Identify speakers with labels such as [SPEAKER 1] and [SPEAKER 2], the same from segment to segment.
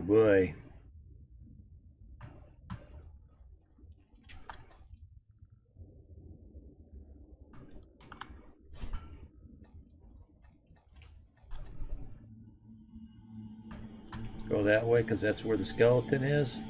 [SPEAKER 1] Oh boy. Go that way because that's where the skeleton is.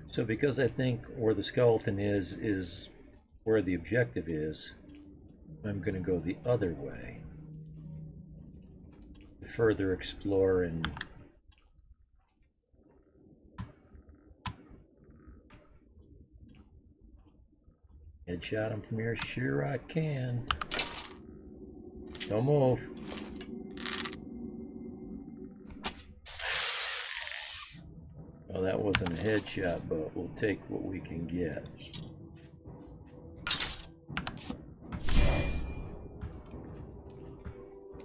[SPEAKER 1] So because I think where the skeleton is where the objective is, I'm going to go the other way. To further explore and headshot him from here. Sure I can. Don't move. Well, that wasn't a headshot, but we'll take what we can get.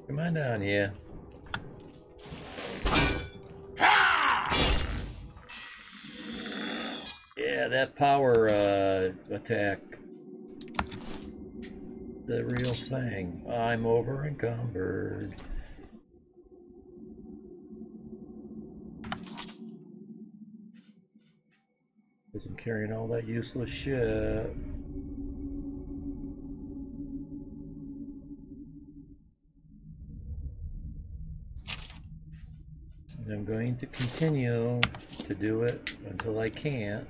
[SPEAKER 1] Come on down here. Yeah, that power attack. The real thing. I'm over encumbered. Because I'm carrying all that useless shit. And I'm going to continue to do it until I can't.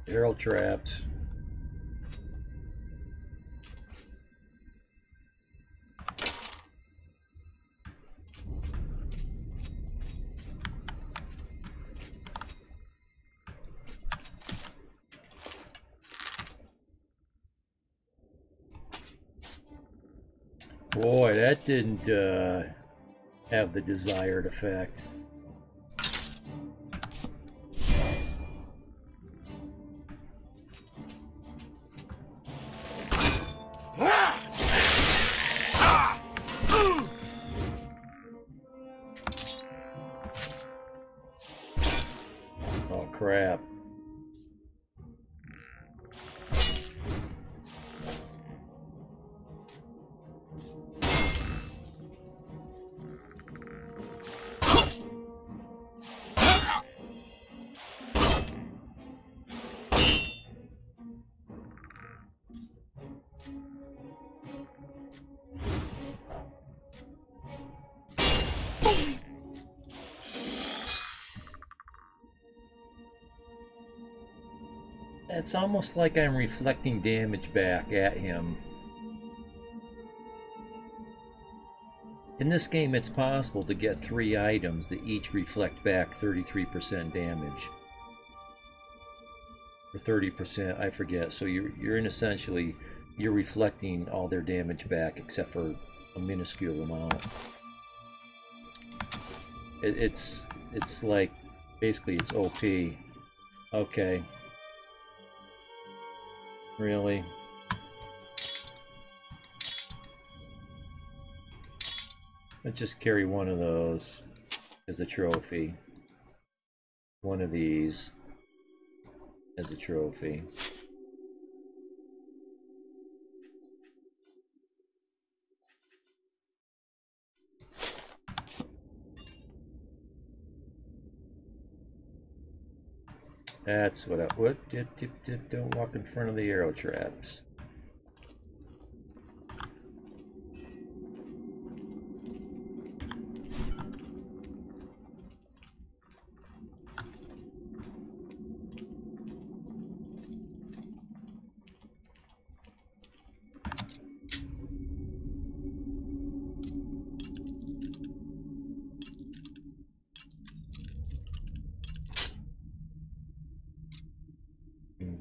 [SPEAKER 1] Arrow traps. Boy, that didn't have the desired effect. Oh, crap. It's almost like I'm reflecting damage back at him. In this game, it's possible to get 3 items that each reflect back 33% damage. Or 30%, I forget. So you're in essentially, you're reflecting all their damage back except for a minuscule amount. It's like, basically it's OP. Okay. Really? Let's just carry one of those as a trophy. One of these as a trophy. That's what I... What? Dip, dip, dip. Don't walk in front of the arrow traps.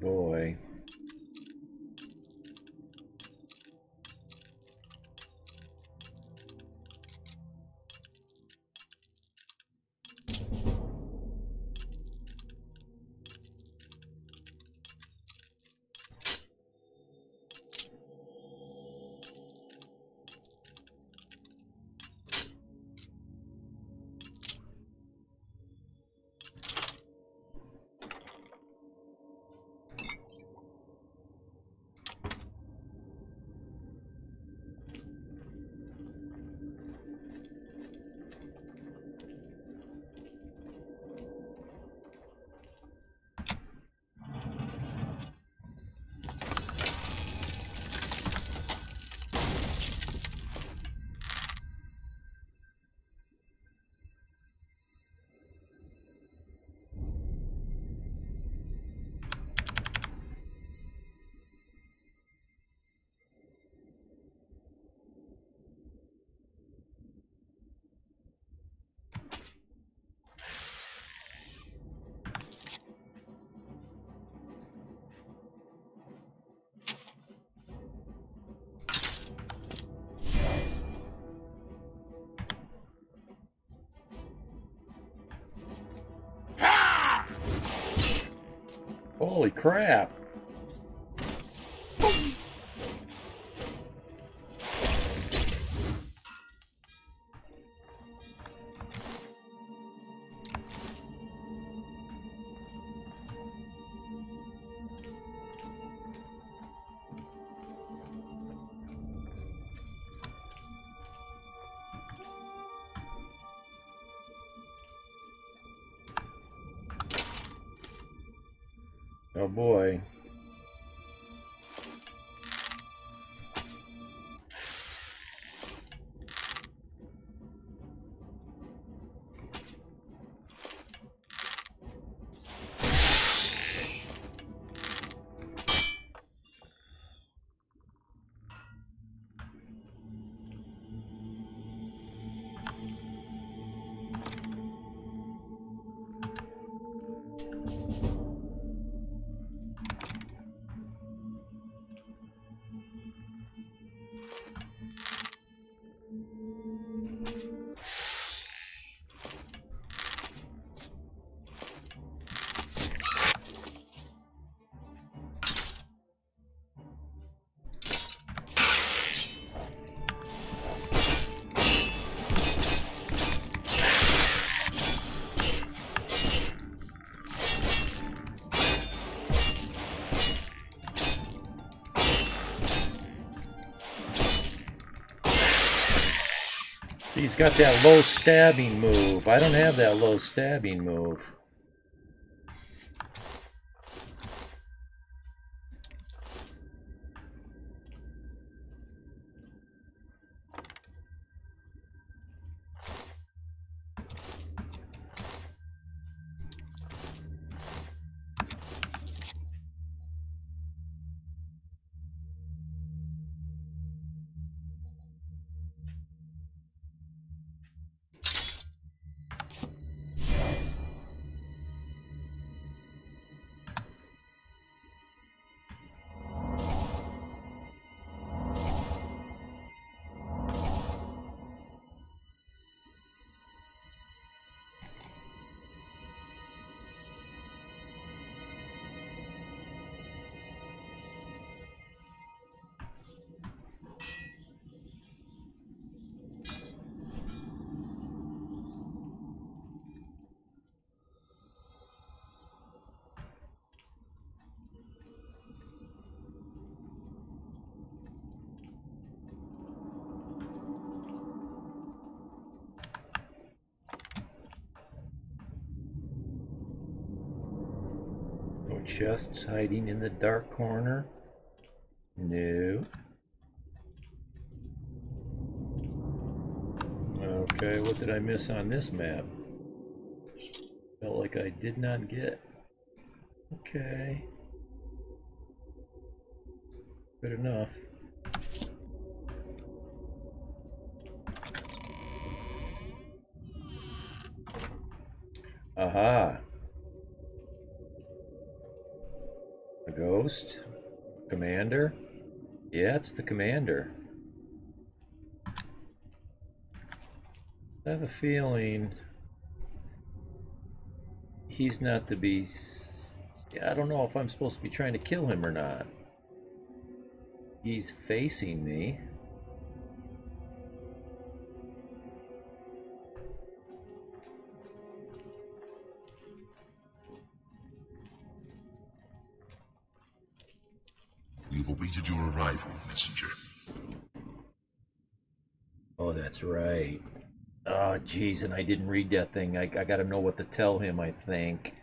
[SPEAKER 1] Boy. Holy crap! Oh boy. He's got that low stabbing move. I don't have that low stabbing move. chests hiding in the dark corner? No. Okay, what did I miss on this map? Felt like I did not get. Okay. Good enough. Aha. A ghost? Commander? Yeah, it's the commander. I have a feeling he's not the beast. I don't know if I'm supposed to be trying to kill him or not. He's facing me.
[SPEAKER 2] We've awaited your arrival, messenger.
[SPEAKER 1] Oh, that's right. Oh, jeez, and I didn't read that thing. I gotta know what to tell him, I think.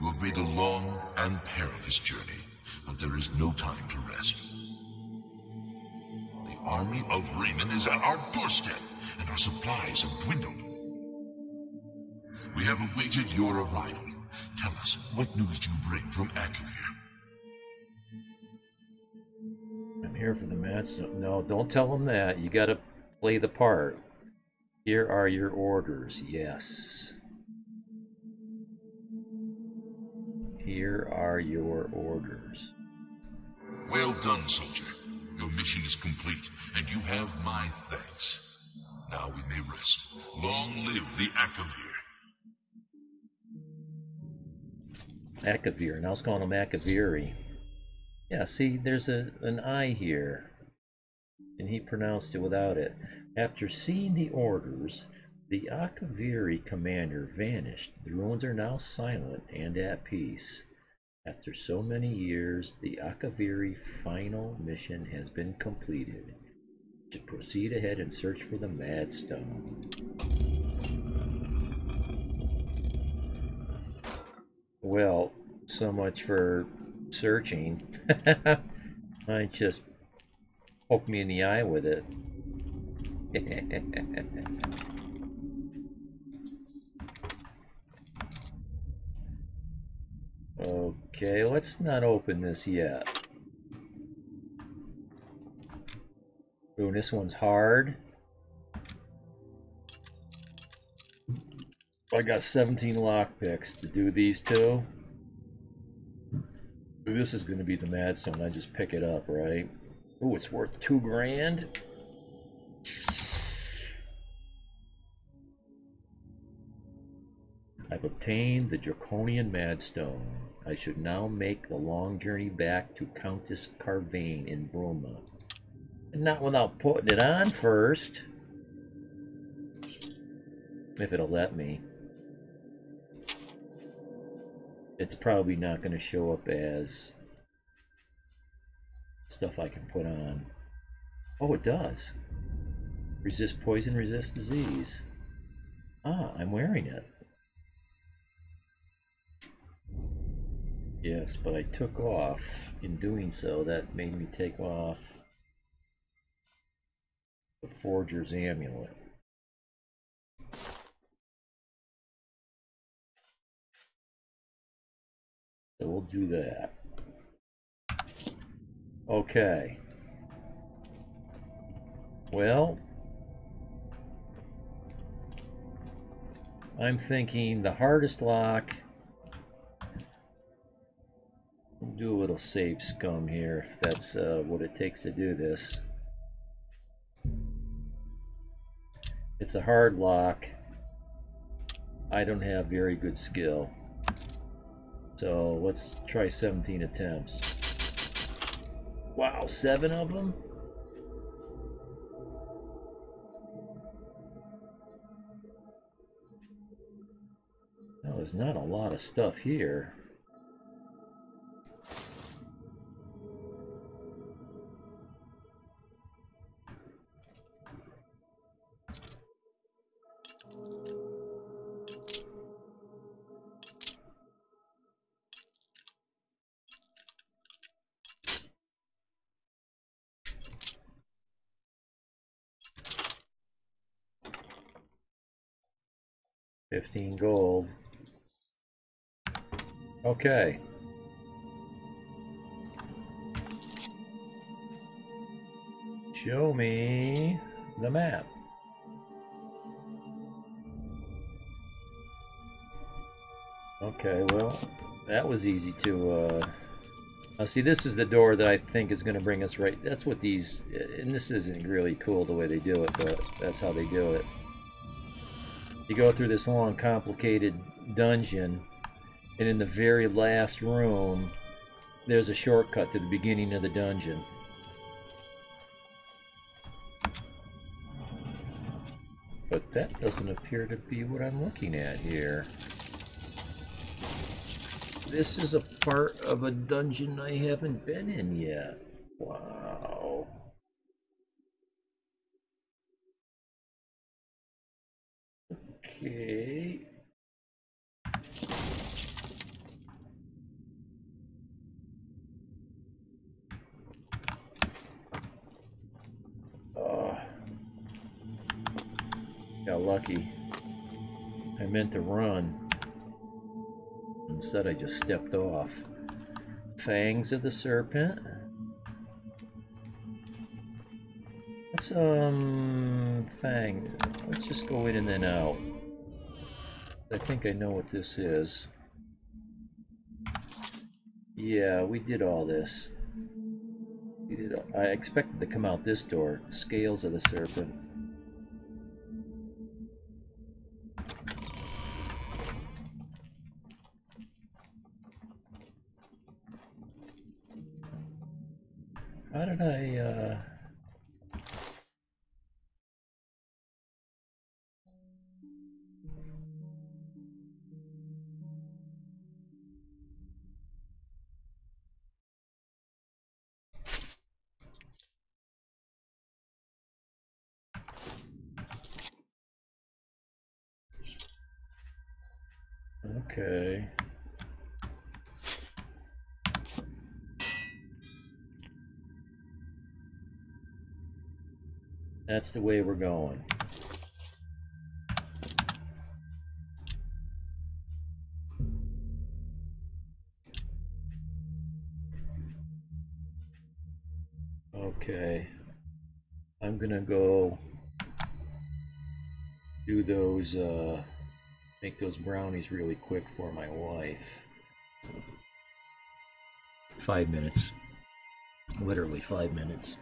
[SPEAKER 2] You have made a long and perilous journey, but there is no time to rest. The army of Raymond is at our doorstep, and our supplies have dwindled. We have awaited your arrival. Tell us, what news do you bring from Akavir?
[SPEAKER 1] I'm here for the match. No, don't tell him that. You gotta play the part. Here are your orders. Yes. Here are your orders.
[SPEAKER 2] Well done, soldier. Your mission is complete, and you have my thanks. Now we may rest. Long live the Akavir.
[SPEAKER 1] Akavir. Now I was calling him Akaviri. Yeah, see, there's an I here. And he pronounced it without it. After seeing the orders, the Akaviri commander vanished. The ruins are now silent and at peace. After so many years, the Akaviri final mission has been completed. You should proceed ahead and search for the Mad Stone. Well, so much for searching. Might just poke me in the eye with it. Okay, let's not open this yet. Ooh, this one's hard. I got 17 lockpicks to do these two. This is going to be the Mad Stone. I just pick it up, right? Ooh, it's worth $2 grand. I've obtained the Draconian Mad Stone. I should now make the long journey back to Countess Carvane in Bruma. And not without putting it on first. If it'll let me. It's probably not going to show up as stuff I can put on. Oh, it does. Resist poison, resist disease. Ah, I'm wearing it. Yes, but I took off. In doing so, that made me take off the Forger's Amulet. So we'll do that. Okay. Well, I'm thinking the hardest lock. We'll do a little save scum here if that's what it takes to do this. It's a hard lock. I don't have very good skill. So let's try 17 attempts. Wow, 7 of them? Well, there's not a lot of stuff here. 15 gold. Okay. Show me the map. Okay, well, that was easy to, now see, this is the door that I think is going to bring us right, that's what these, and this isn't really cool the way they do it, but that's how they do it. You go through this long, complicated dungeon, and in the very last room, there's a shortcut to the beginning of the dungeon. But that doesn't appear to be what I'm looking at here. This is a part of a dungeon I haven't been in yet. Wow. Okay. Oh. Got lucky. I meant to run. Instead, I just stepped off. Fangs of the Serpent. Let's, Fang. Let's just go in and then out. I think I know what this is. Yeah, we did all this. We did all, I expected to come out this door. Scales of the Serpent. How did I, okay. That's the way we're going. Okay. I'm gonna go do those, make those brownies really quick for my wife. 5 minutes. Literally 5 minutes.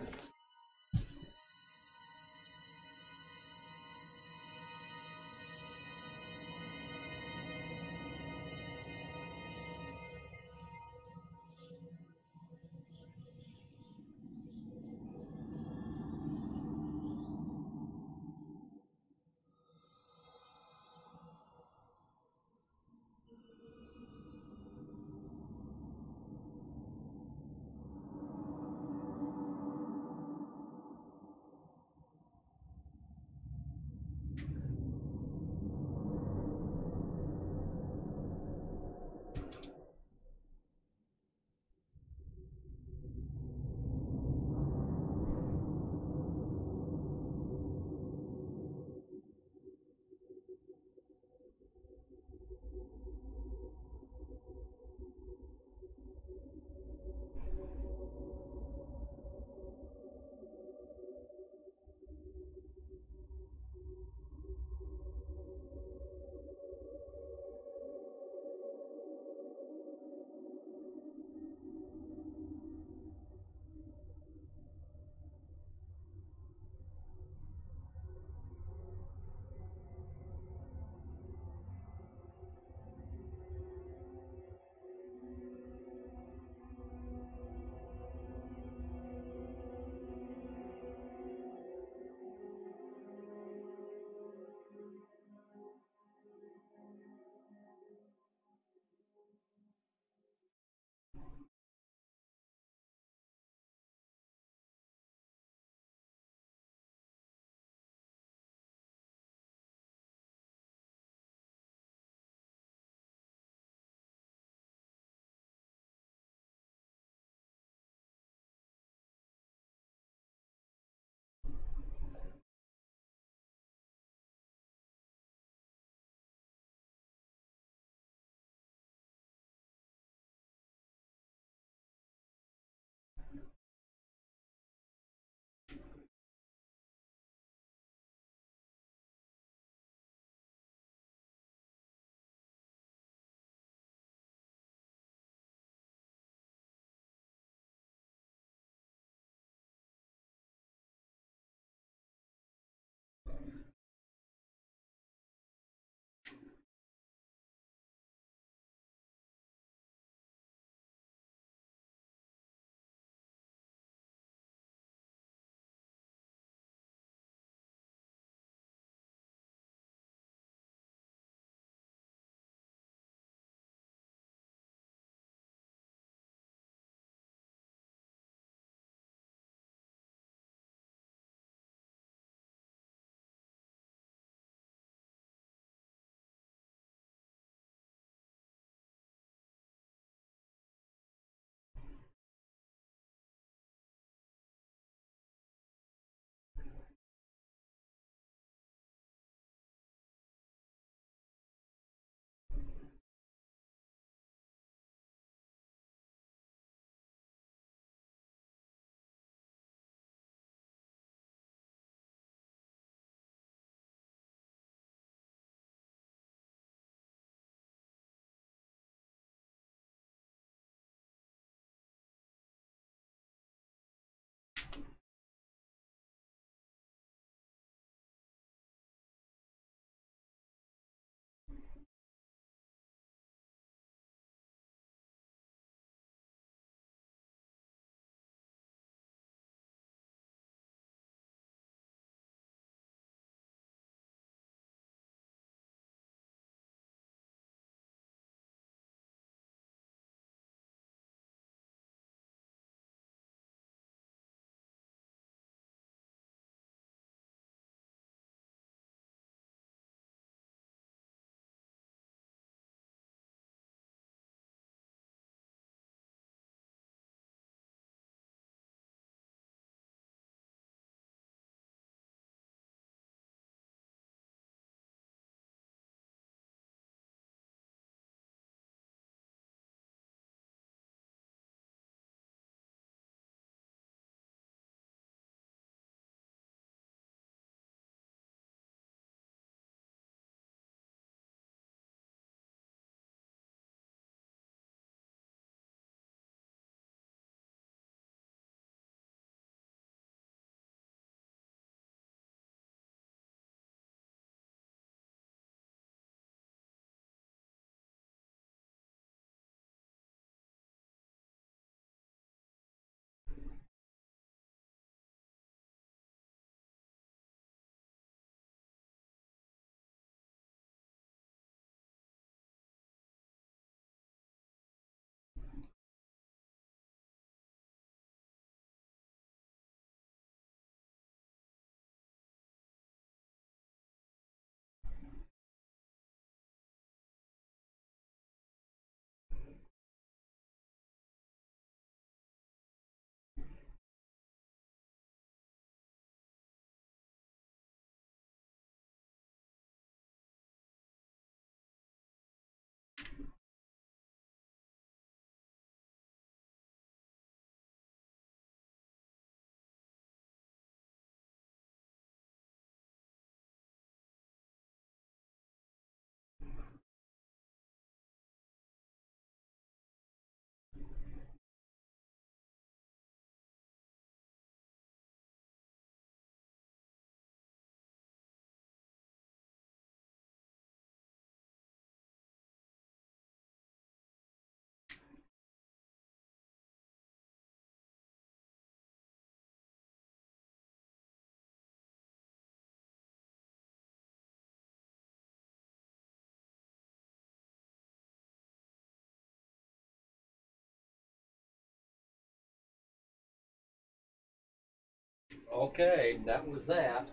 [SPEAKER 1] Okay, that was that.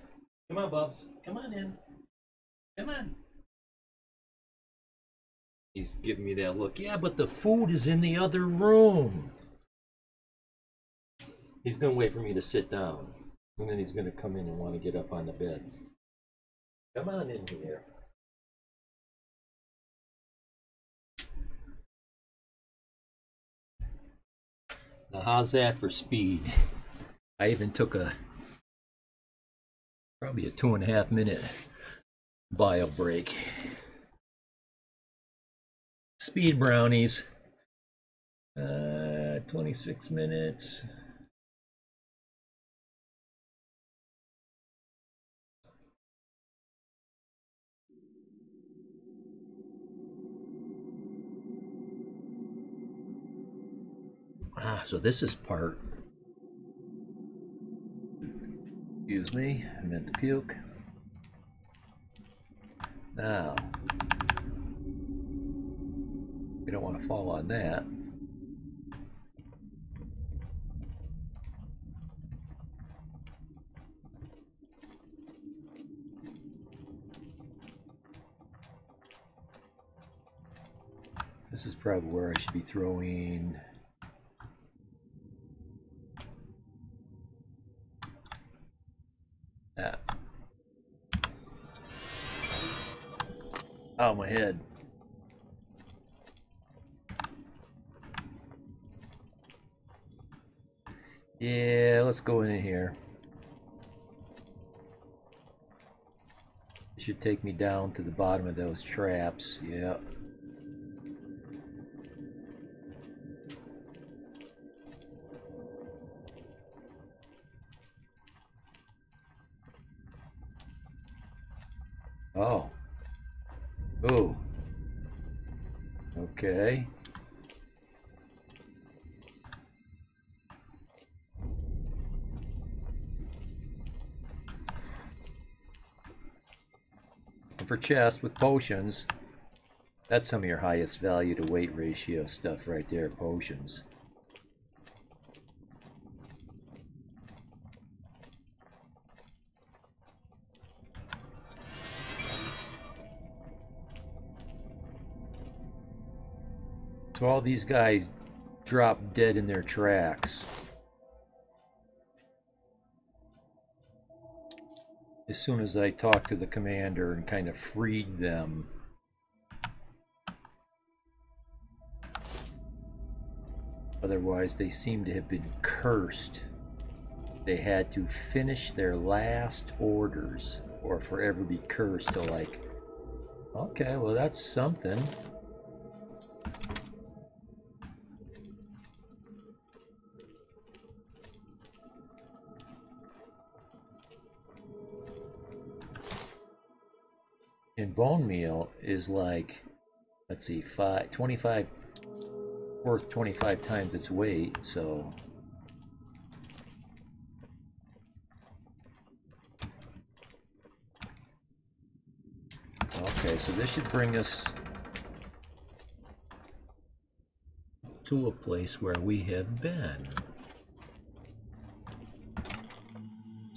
[SPEAKER 1] Come on, Bubs. Come on in. Come on. He's giving me that look. Yeah, but the food is in the other room. He's going to wait for me to sit down. And then he's going to come in and want to get up on the bed. Come on in here. Now, how's that for speed? I even took probably a 2.5 minute bio break. Speed brownies. 26 minutes. So this is part. Excuse me, I meant to puke. Now, we don't want to fall on that. This is probably where I should be throwing. That. Oh, my head. Yeah, let's go in here. It should take me down to the bottom of those traps. Yeah. Oh. Oh. Okay. And for chest with potions, that's some of your highest value to weight ratio stuff right there, potions. So all these guys drop dead in their tracks. As soon as I talked to the commander and kind of freed them. Otherwise, they seem to have been cursed. They had to finish their last orders or forever be cursed to like, okay, well that's something. And bone meal is like, let's see, 25, worth 25 times its weight, so. Okay, so this should bring us to a place where we have been.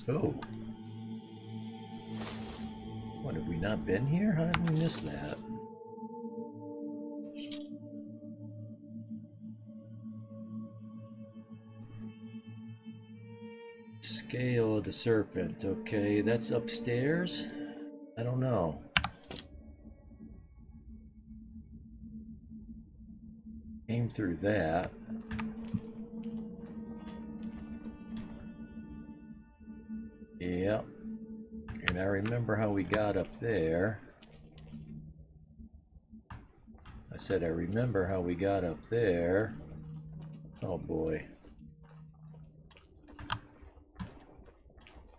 [SPEAKER 1] Oh. What, have we not been here? How did we miss that? Scale of the Serpent. Okay, that's upstairs? I don't know. Came through that. Yep. And I remember how we got up there. I said I remember how we got up there. Oh boy.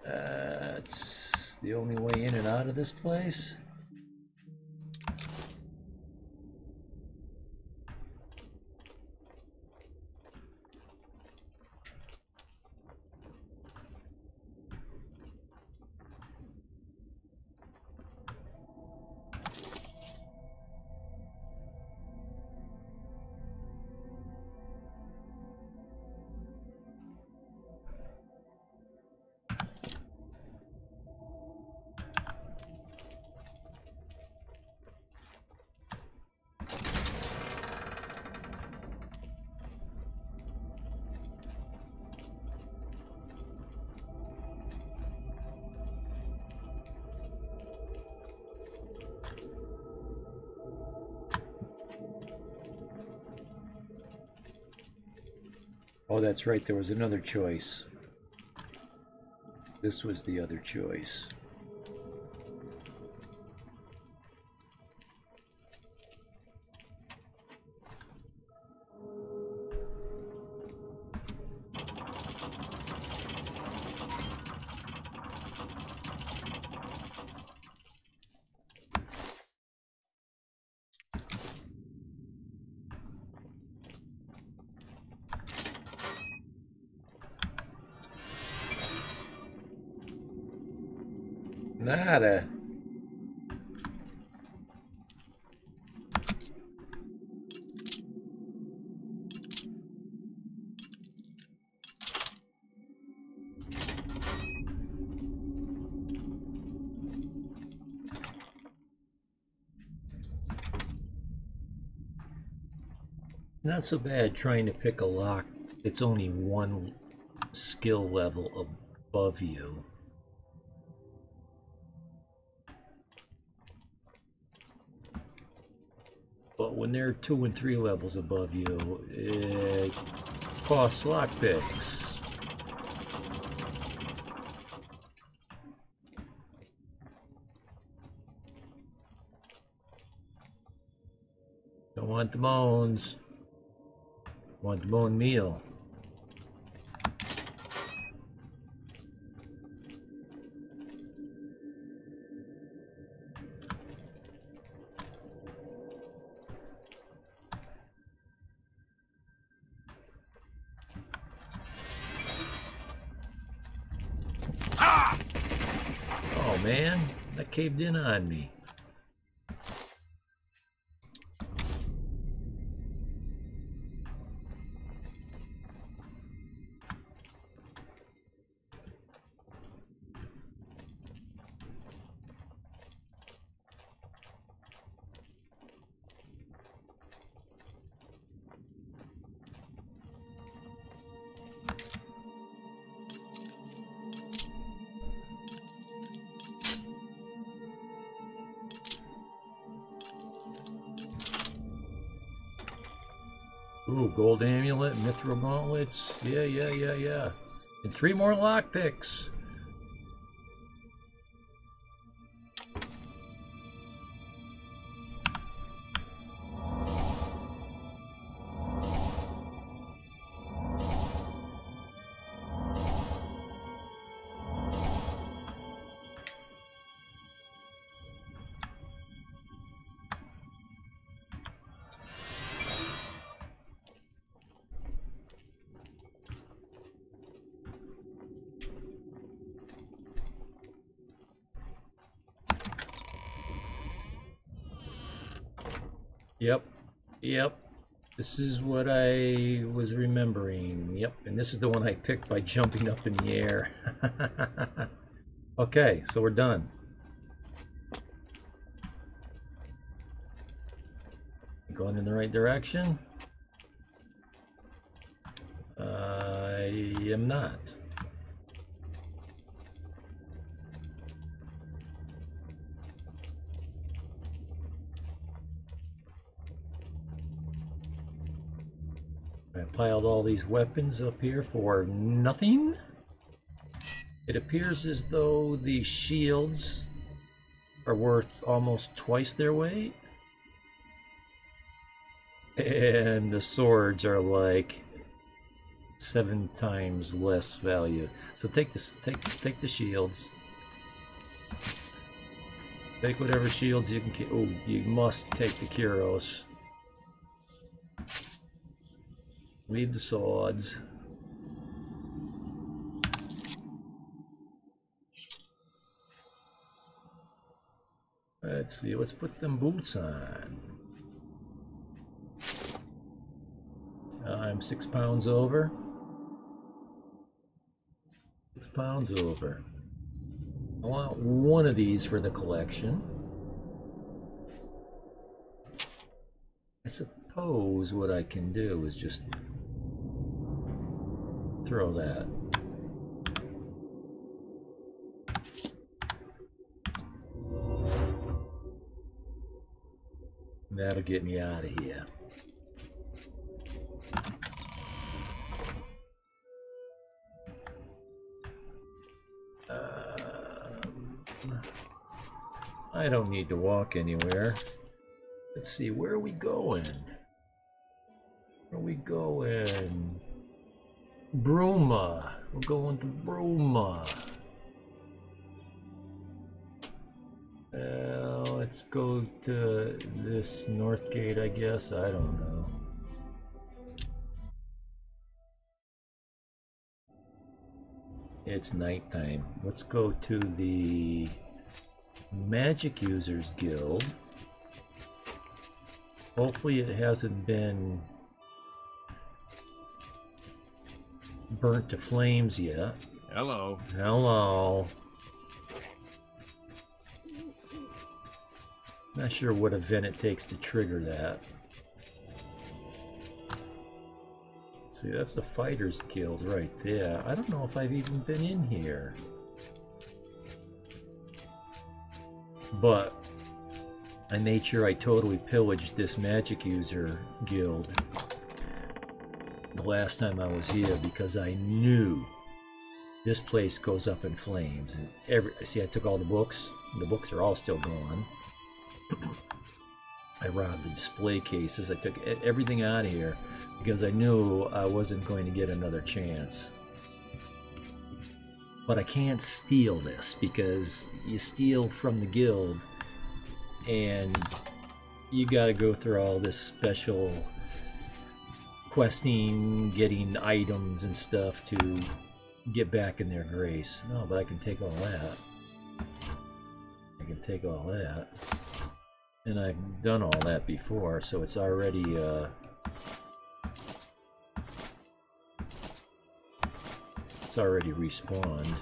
[SPEAKER 1] That's the only way in and out of this place? Oh, that's right, there was another choice. This was the other choice. Nada. Not so bad trying to pick a lock that's only one skill level above you. But when they're 2 and 3 levels above you, it costs lockpicks. Don't want the bones. Want the bone meal. Oh man, that caved in on me. Ooh, gold amulet, mithril gauntlets. Yeah. And 3 more lockpicks. Yep. This is what I was remembering. Yep, and this is the one I picked by jumping up in the air. Okay, so we're done. Going in the right direction? I am not. I piled all these weapons up here for nothing. It appears as though the shields are worth almost twice their weight. And the swords are like 7 times less value. So take this, take the shields. Take whatever shields you can. Oh, you must take the Kuros. Leave the swords. Let's see, let's put them boots on. I'm 6 pounds over. 6 pounds over. I want one of these for the collection. I suppose what I can do is just throw that. That'll get me out of here. I don't need to walk anywhere. Let's see, where are we going? Where are we going? Bruma. We're going to Bruma. Let's go to this north gate, I guess. I don't know. It's nighttime. Let's go to the Magic Users Guild. Hopefully it hasn't been burnt to flames yet.
[SPEAKER 3] Hello.
[SPEAKER 1] Hello. Not sure what event it takes to trigger that. See, that's the Fighters Guild right there. I don't know if I've even been in here. But I made sure I totally pillaged this Magic User Guild the last time I was here because I knew this place goes up in flames. And see, I took all the books. The books are all still gone. I robbed the display cases. I took everything out of here because I knew I wasn't going to get another chance. But I can't steal this because you steal from the guild and you got to go through all this special questing, getting items and stuff to get back in their grace. No, but I can take all that. I can take all that. And I've done all that before, so it's already respawned.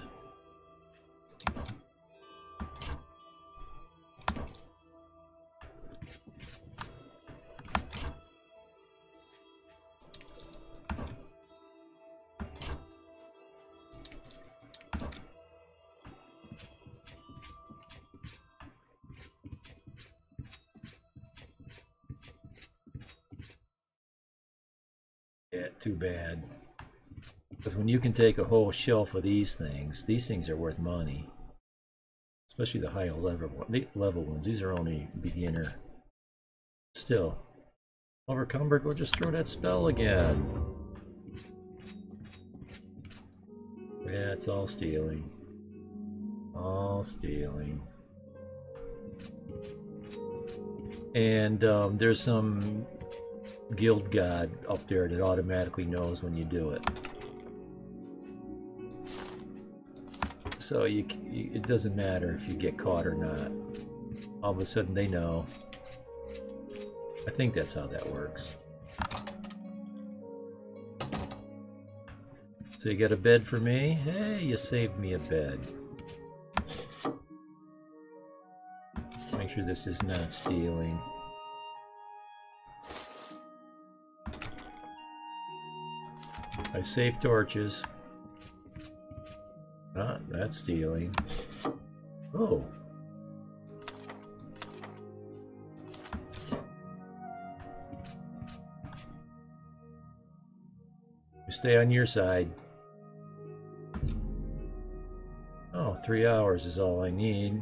[SPEAKER 1] Yeah, too bad. Because when you can take a whole shelf of these things are worth money. Especially the higher level ones. These are only beginner. Still. Overcumbered, we'll just throw that spell again. Yeah, it's all stealing. All stealing. And there's some guild god up there that automatically knows when you do it. So it doesn't matter if you get caught or not. All of a sudden they know. I think that's how that works. So you got a bed for me? Hey, you saved me a bed. Let's make sure this is not stealing. I saved torches. Ah, that's stealing. Oh. Stay on your side. Oh, 3 hours is all I need.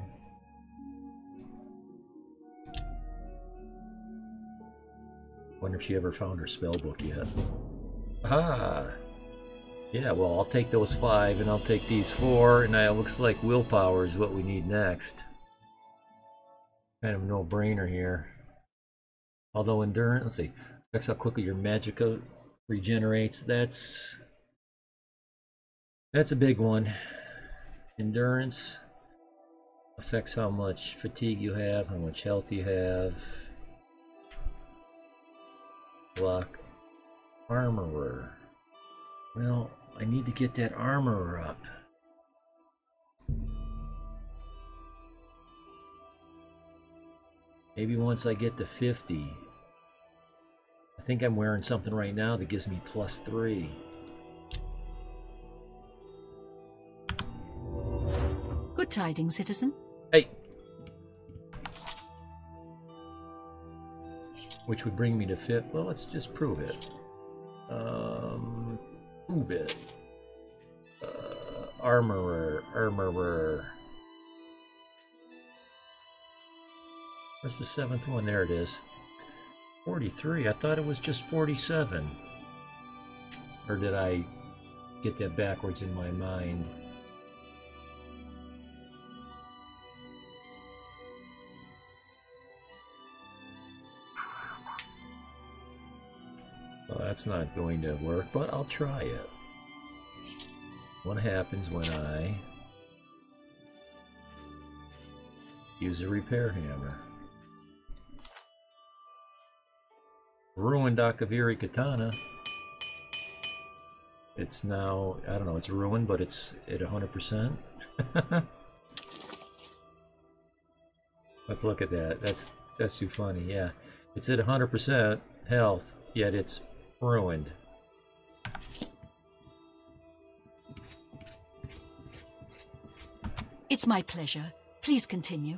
[SPEAKER 1] Wonder if she ever found her spell book yet. Ah. Yeah, well, I'll take those 5 and I'll take these 4, and it looks like willpower is what we need next. Kind of no-brainer here. Although endurance, let's see, affects how quickly your magicka regenerates. That's a big one. Endurance affects how much fatigue you have, how much health you have. Block. Armorer. Well, I need to get that armorer up. Maybe once I get to 50. I think I'm wearing something right now that gives me +3.
[SPEAKER 4] Good tidings, citizen.
[SPEAKER 1] Hey! Which would bring me to 50. Well, let's just prove it. Prove it. Armorer. Where's the 7th one? There it is. 43. I thought it was just 47. Or did I get that backwards in my mind? Well, that's not going to work, but I'll try it. What happens when I use a repair hammer? Ruined Akaviri Katana. It's now, I don't know, it's ruined, but it's at 100%. Let's look at that. That's too funny, yeah. It's at 100% health, yet it's ruined.
[SPEAKER 4] It's my pleasure. Please continue.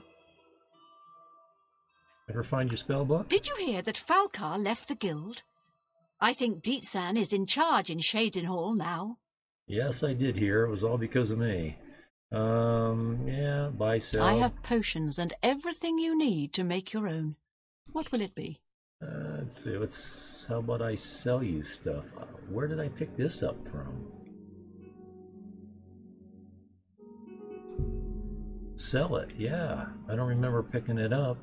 [SPEAKER 1] Ever find your spell book?
[SPEAKER 4] Did you hear that Falcar left the guild? I think Deetsan is in charge in Shaden Hall now.
[SPEAKER 1] Yes, I did hear. It was all because of me. Yeah, buy, sell.
[SPEAKER 4] I have potions and everything you need to make your own. What will it be?
[SPEAKER 1] Let's see. How about I sell you stuff? Where did I pick this up from? Sell it, yeah. I don't remember picking it up.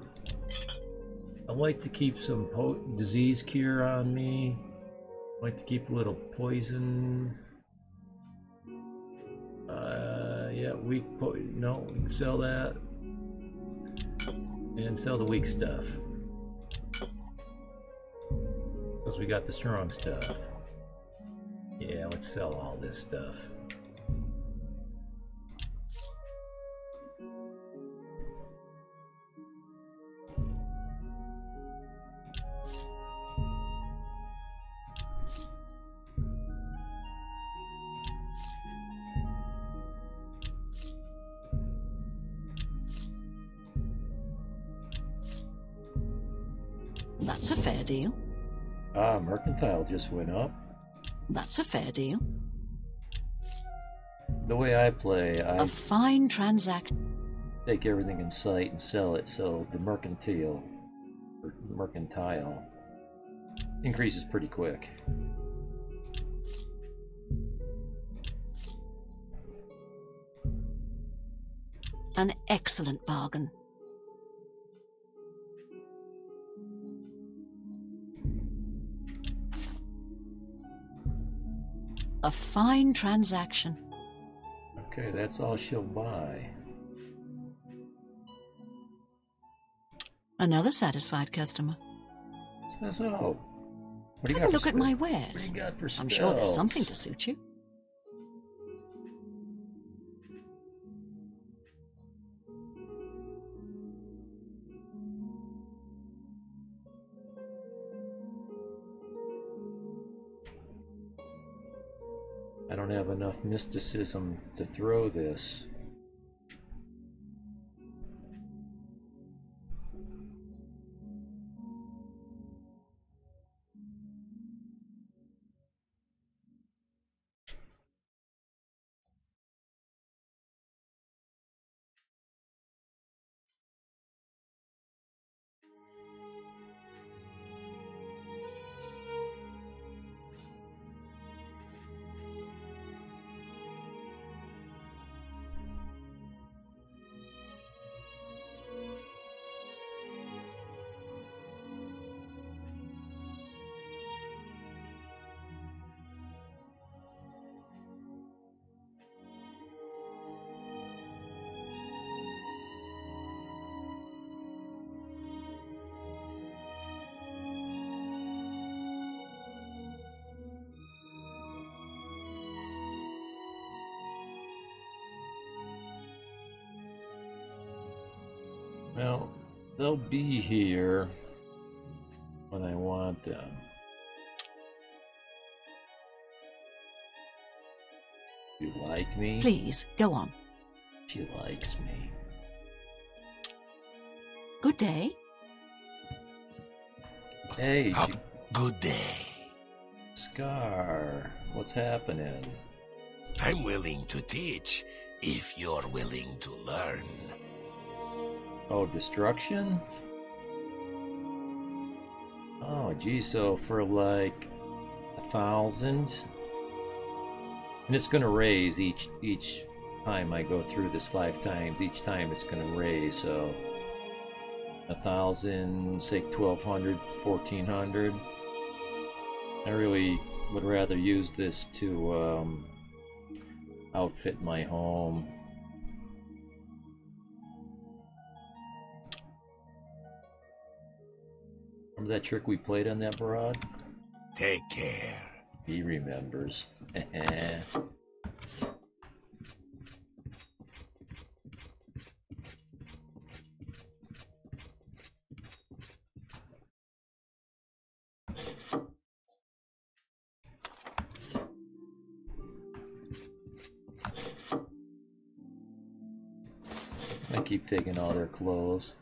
[SPEAKER 1] I like to keep some disease cure on me. I like to keep a little poison. Yeah, weak no, we can sell that. And sell the weak stuff. Because we got the strong stuff. Yeah, let's sell all this stuff.
[SPEAKER 4] That's a fair deal.
[SPEAKER 1] Ah, mercantile just went up.
[SPEAKER 4] That's a fair deal.
[SPEAKER 1] The way I play, I
[SPEAKER 4] A fine transaction.
[SPEAKER 1] take everything in sight and sell it, so the mercantile increases pretty quick.
[SPEAKER 4] An excellent bargain. A fine transaction.
[SPEAKER 1] Okay, that's all she'll buy.
[SPEAKER 4] Another satisfied customer.
[SPEAKER 1] So, what do you
[SPEAKER 4] Have
[SPEAKER 1] got
[SPEAKER 4] a
[SPEAKER 1] for
[SPEAKER 4] look at my
[SPEAKER 1] What
[SPEAKER 4] wares.
[SPEAKER 1] do you got for spells?
[SPEAKER 4] I'm sure there's something to suit you.
[SPEAKER 1] I don't have enough mysticism to throw this. Well, they'll be here when I want them. You like me?
[SPEAKER 4] Please, go on.
[SPEAKER 1] She likes me.
[SPEAKER 4] Good day.
[SPEAKER 1] Hey,
[SPEAKER 3] Good day.
[SPEAKER 1] Scar, what's happening?
[SPEAKER 3] I'm willing to teach if you're willing to learn.
[SPEAKER 1] Oh, destruction? Oh, geez, so for like 1,000, and it's going to raise each time I go through this 5 times. Each time it's going to raise, so 1,000, say 1,200, 1,400. I really would rather use this to outfit my home. Remember that trick we played on that broad?
[SPEAKER 3] Take care.
[SPEAKER 1] He remembers. I keep taking all their clothes.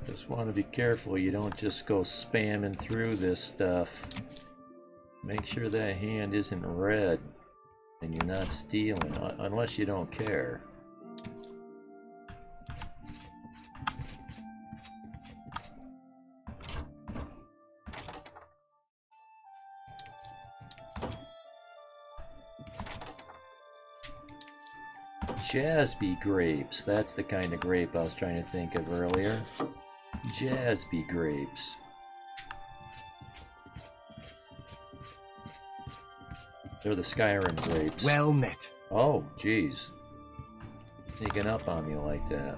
[SPEAKER 1] Just want to be careful you don't just go spamming through this stuff. Make sure that hand isn't red and you're not stealing, unless you don't care. Jasby grapes, that's the kind of grape I was trying to think of earlier. Jasby grapes. They're the Skyrim grapes.
[SPEAKER 3] Well met.
[SPEAKER 1] Oh, geez. Sneaking up on me like that.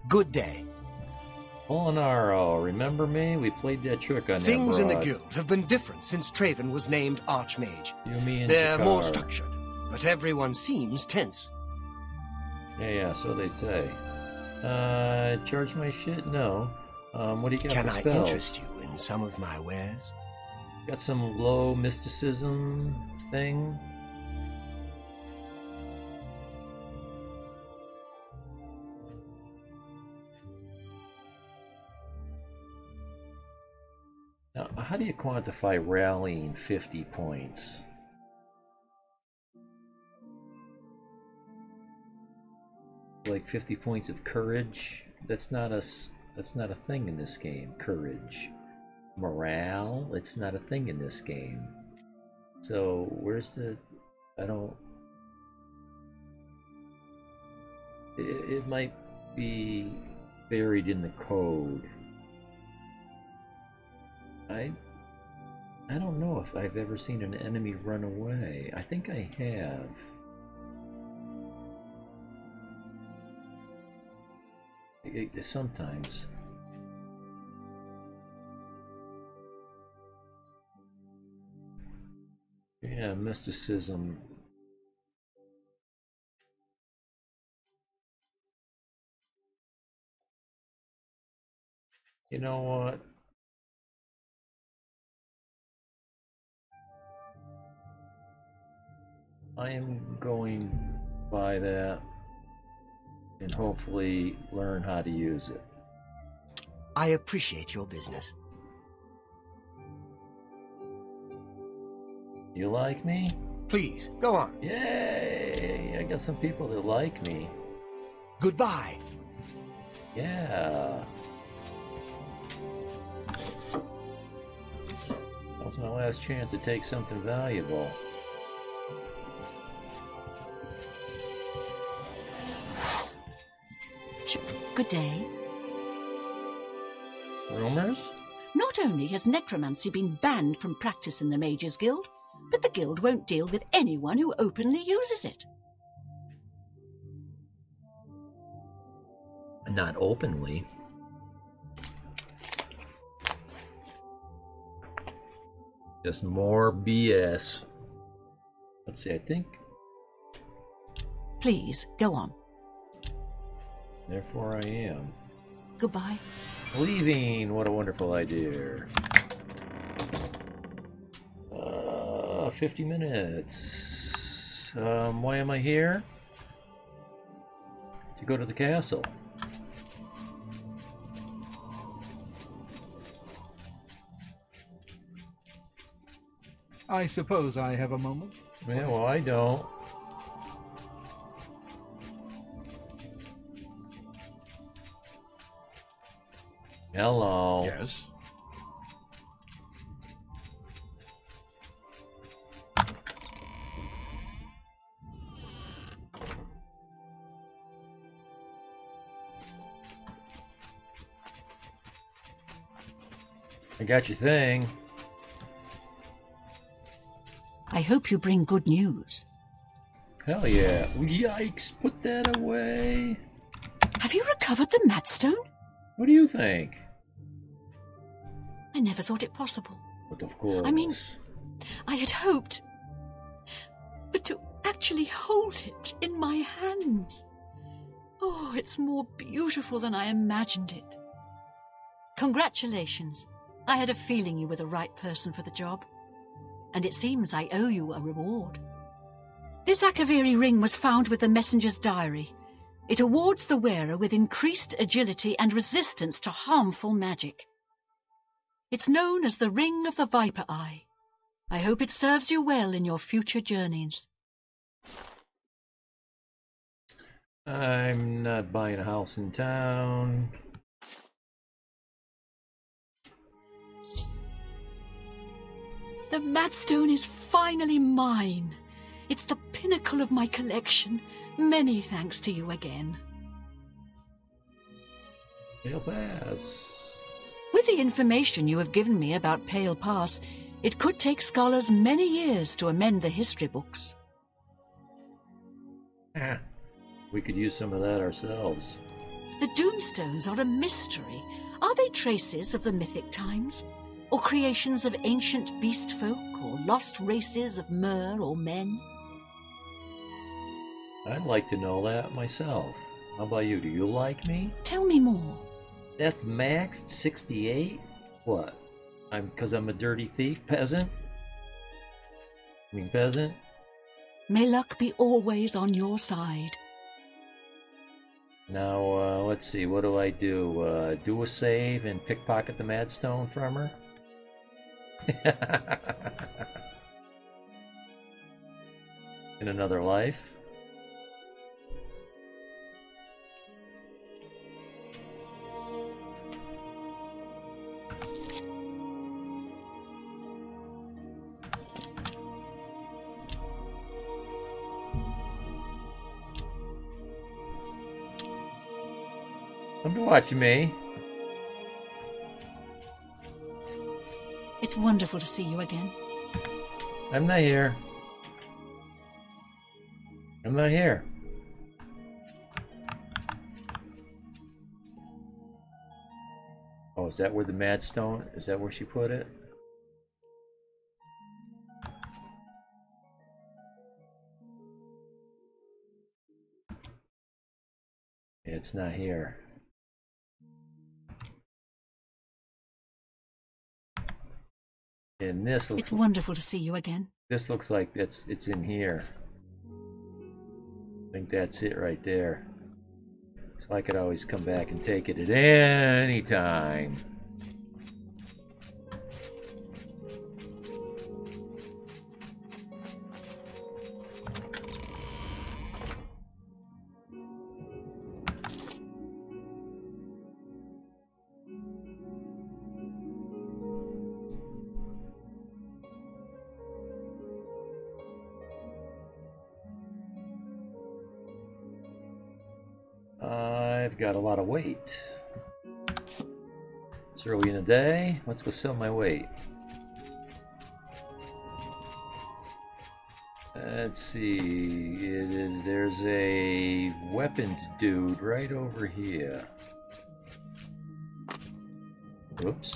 [SPEAKER 3] Good day.
[SPEAKER 1] Molinaro, remember me? We played that trick on
[SPEAKER 3] Things
[SPEAKER 1] that
[SPEAKER 3] in the
[SPEAKER 1] broad.
[SPEAKER 3] guild have been different since Traven was named Archmage.
[SPEAKER 1] You, me, and
[SPEAKER 3] They're more
[SPEAKER 1] Jakar.
[SPEAKER 3] structured, but everyone seems tense.
[SPEAKER 1] Yeah, so they say. Charge my shit? No. What do you got
[SPEAKER 3] Can
[SPEAKER 1] for
[SPEAKER 3] I
[SPEAKER 1] spells?
[SPEAKER 3] interest you in some of my wares?
[SPEAKER 1] Got some low mysticism thing? Now, how do you quantify rallying 50 points? Like 50 points of courage? That's not a thing in this game. Courage. Morale? It's not a thing in this game. So, where's the... I don't... It might be buried in the code. I don't know if I've ever seen an enemy run away. I think I have. Sometimes. Yeah, mysticism. You know what? I am going by that and hopefully learn how to use it.
[SPEAKER 3] I appreciate your business.
[SPEAKER 1] You like me?
[SPEAKER 3] Please, go on.
[SPEAKER 1] Yay! I got some people that like me.
[SPEAKER 3] Goodbye.
[SPEAKER 1] Yeah. That was my last chance to take something valuable.
[SPEAKER 4] Good day.
[SPEAKER 1] Rumors?
[SPEAKER 4] Not only has necromancy been banned from practice in the Mages Guild, but the guild won't deal with anyone who openly uses it.
[SPEAKER 1] Not openly. Just more BS. Let's see, I think.
[SPEAKER 4] Please, go on.
[SPEAKER 1] Therefore I am.
[SPEAKER 4] Goodbye.
[SPEAKER 1] Leaving! What a wonderful idea. 50 minutes. Why am I here? to go to the castle.
[SPEAKER 5] I suppose I have a moment.
[SPEAKER 1] Yeah, well, I don't. Hello.
[SPEAKER 6] Yes?
[SPEAKER 1] I got your thing.
[SPEAKER 4] I hope you bring good news.
[SPEAKER 1] Hell yeah. Yikes, put that away.
[SPEAKER 4] Have you recovered the Madstone?
[SPEAKER 1] What do you think?
[SPEAKER 4] I never thought it possible.
[SPEAKER 1] But of course.
[SPEAKER 4] I mean, I had hoped. But to actually hold it in my hands. Oh, it's more beautiful than I imagined it. Congratulations. I had a feeling you were the right person for the job. And it seems I owe you a reward. This Akaviri ring was found with the messenger's diary. It awards the wearer with increased agility and resistance to harmful magic. It's known as the Ring of the Viper Eye. I hope it serves you well in your future journeys.
[SPEAKER 1] I'm not buying a house in town.
[SPEAKER 4] The Madstone is finally mine. It's the pinnacle of my collection. Many thanks to you again.
[SPEAKER 1] Pale Pass.
[SPEAKER 4] With the information you have given me about Pale Pass, it could take scholars many years to amend the history books.
[SPEAKER 1] We could use some of that ourselves.
[SPEAKER 4] The Doomstones are a mystery. Are they traces of the mythic times? Or creations of ancient beast folk, or lost races of mer or men?
[SPEAKER 1] I'd like to know that myself. How about you? Do you like me?
[SPEAKER 4] Tell me more.
[SPEAKER 1] That's maxed 68? What? Because I'm a dirty thief? Peasant? I mean peasant?
[SPEAKER 4] May luck be always on your side.
[SPEAKER 1] Now, let's see, what do I do? Do a save and pickpocket the Madstone from her? In another life? Come to watch me.
[SPEAKER 4] It's wonderful to see you again.
[SPEAKER 1] I'm not here. I'm not here. Oh, is that where the Madstone? Is that where she put it? Yeah, it's not here. And this looks.
[SPEAKER 4] It's wonderful to see you again.
[SPEAKER 1] This looks like it's in here. I think that's it right there. So I could always come back and take it at any time. I've got a lot of weight. It's early in the day. Let's go sell my weight. Let's see. There's a weapons dude right over here. Oops.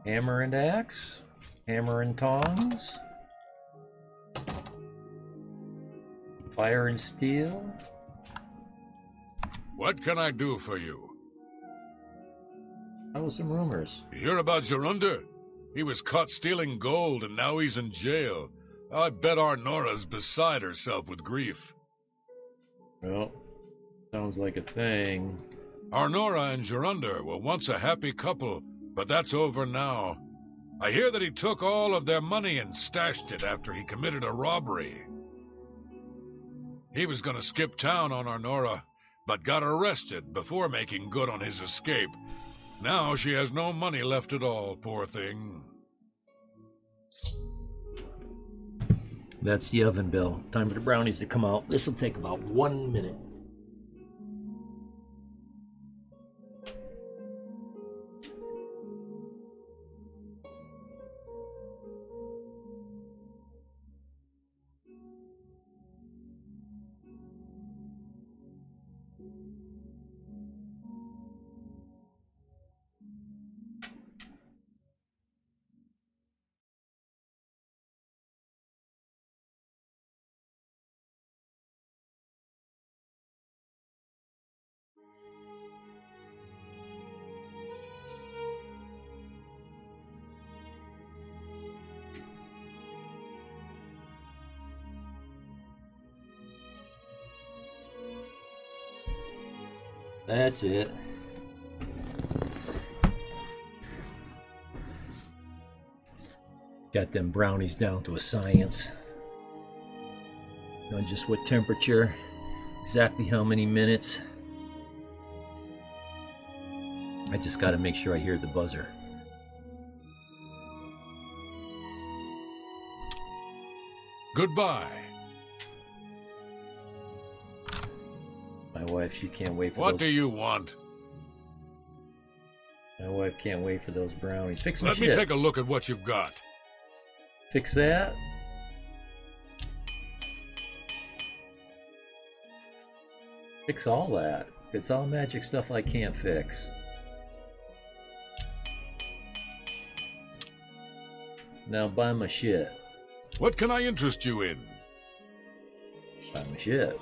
[SPEAKER 1] Hammer and axe. Hammer and tongs. Fire and steel.
[SPEAKER 7] What can I do for you?
[SPEAKER 1] How was some rumors?
[SPEAKER 7] You hear about Gerunder? He was caught stealing gold and now he's in jail. I bet our Nora's beside herself with grief.
[SPEAKER 1] Well, sounds like a thing.
[SPEAKER 7] Our Nora and Gerunda were once a happy couple, but that's over now. I hear that he took all of their money and stashed it after he committed a robbery. He was gonna skip town on our Nora, but got arrested before making good on his escape. Now she has no money left at all, poor thing.
[SPEAKER 1] That's the oven bell. Time for the brownies to come out. This will take about 1 minute. That's it. Got them brownies down to a science. Know just what temperature, exactly how many minutes. I just got to make sure I hear the buzzer.
[SPEAKER 7] Goodbye.
[SPEAKER 1] My wife, she can't wait for
[SPEAKER 7] What
[SPEAKER 1] those.
[SPEAKER 7] do you want?
[SPEAKER 1] My wife can't wait for those brownies. Fix my
[SPEAKER 7] Let
[SPEAKER 1] shit.
[SPEAKER 7] me take a look at what you've got.
[SPEAKER 1] Fix that. Fix all that. It's all magic stuff I can't fix. Now buy my shit.
[SPEAKER 7] What can I interest you in?
[SPEAKER 1] Buy my shit.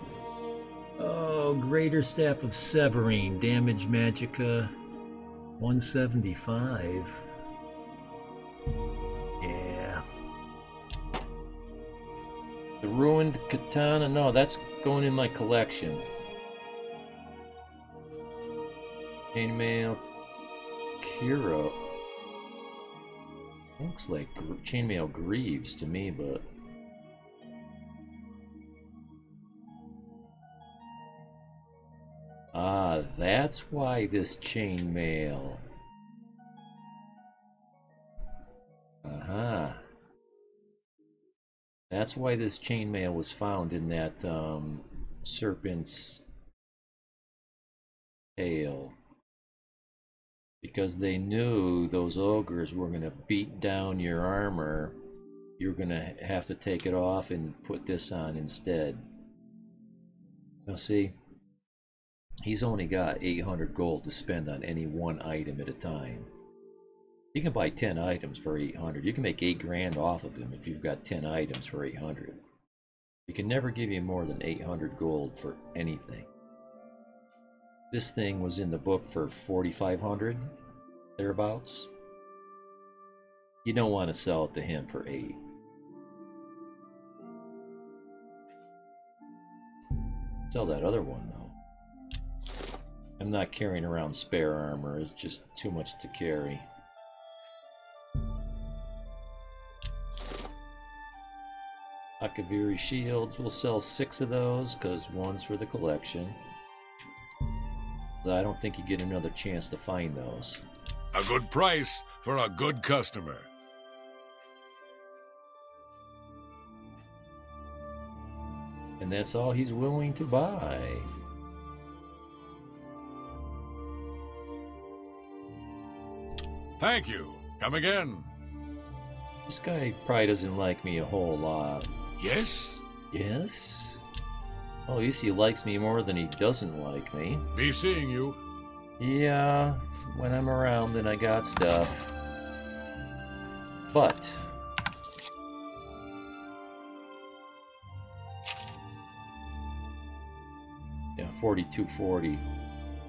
[SPEAKER 1] Oh, Greater Staff of Severine. Damage Magicka. 175. Yeah. The Ruined Katana. No, that's going in my collection. Chainmail Kiro. Looks like Chainmail Greaves to me, but ah, that's why this chainmail. Uh-huh. That's why this chainmail was found in that serpent's tail. Because they knew those ogres were going to beat down your armor. You're going to have to take it off and put this on instead. Now see, he's only got 800 gold to spend on any one item at a time. You can buy 10 items for 800. You can make 8 grand off of him if you've got 10 items for 800. You can never give you more than 800 gold for anything. This thing was in the book for 4,500, thereabouts. You don't want to sell it to him for 8. Sell that other one though. I'm not carrying around spare armor, it's just too much to carry. Akaviri shields, we'll sell 6 of those because one's for the collection. I don't think you get another chance to find those.
[SPEAKER 7] A good price for a good customer.
[SPEAKER 1] And that's all he's willing to buy.
[SPEAKER 7] Thank you. Come again.
[SPEAKER 1] This guy probably doesn't like me a whole lot.
[SPEAKER 7] Yes?
[SPEAKER 1] Yes? Well, at least he likes me more than he doesn't like me.
[SPEAKER 7] Be seeing you.
[SPEAKER 1] Yeah, when I'm around and I got stuff. But yeah, 4240,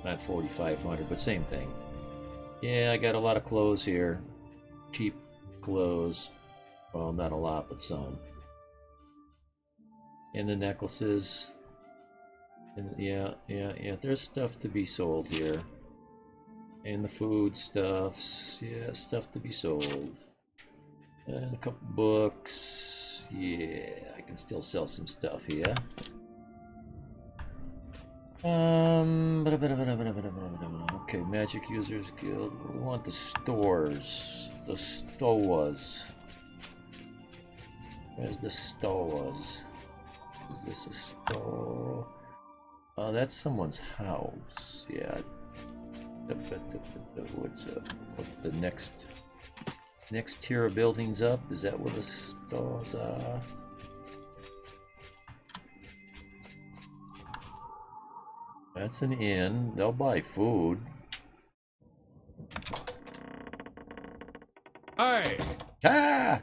[SPEAKER 1] not 4500, but same thing. Yeah, I got a lot of clothes here. Cheap clothes. Well, not a lot, but some. And the necklaces. And yeah. There's stuff to be sold here. And the food stuffs. Yeah, stuff to be sold. And a couple books. Yeah, I can still sell some stuff here. Okay, Magic Users Guild. We want the stores. The stoas. Where's the stoas? Is this a store? Oh, that's someone's house. Yeah. What's the next tier of buildings up? Is that where the stores are? That's an inn. They'll buy food.
[SPEAKER 7] Hi.
[SPEAKER 1] Ah!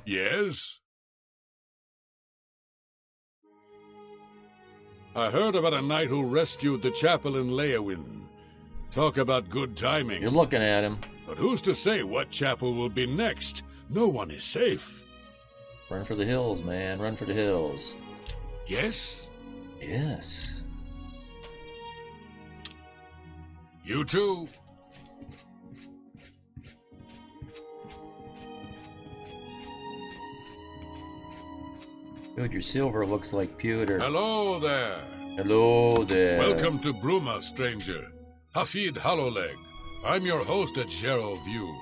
[SPEAKER 7] Yes? I heard about a knight who rescued the chapel in Leowin. Talk about good timing.
[SPEAKER 1] You're looking at him.
[SPEAKER 7] But who's to say what chapel will be next? No one is safe.
[SPEAKER 1] Run for the hills, man. Run for the hills.
[SPEAKER 7] Yes?
[SPEAKER 1] Yes.
[SPEAKER 7] You too.
[SPEAKER 1] Dude, your silver looks like pewter.
[SPEAKER 7] Hello there.
[SPEAKER 1] Hello there.
[SPEAKER 7] Welcome to Bruma, stranger. Hafid Hollowleg. I'm your host at Gerald View.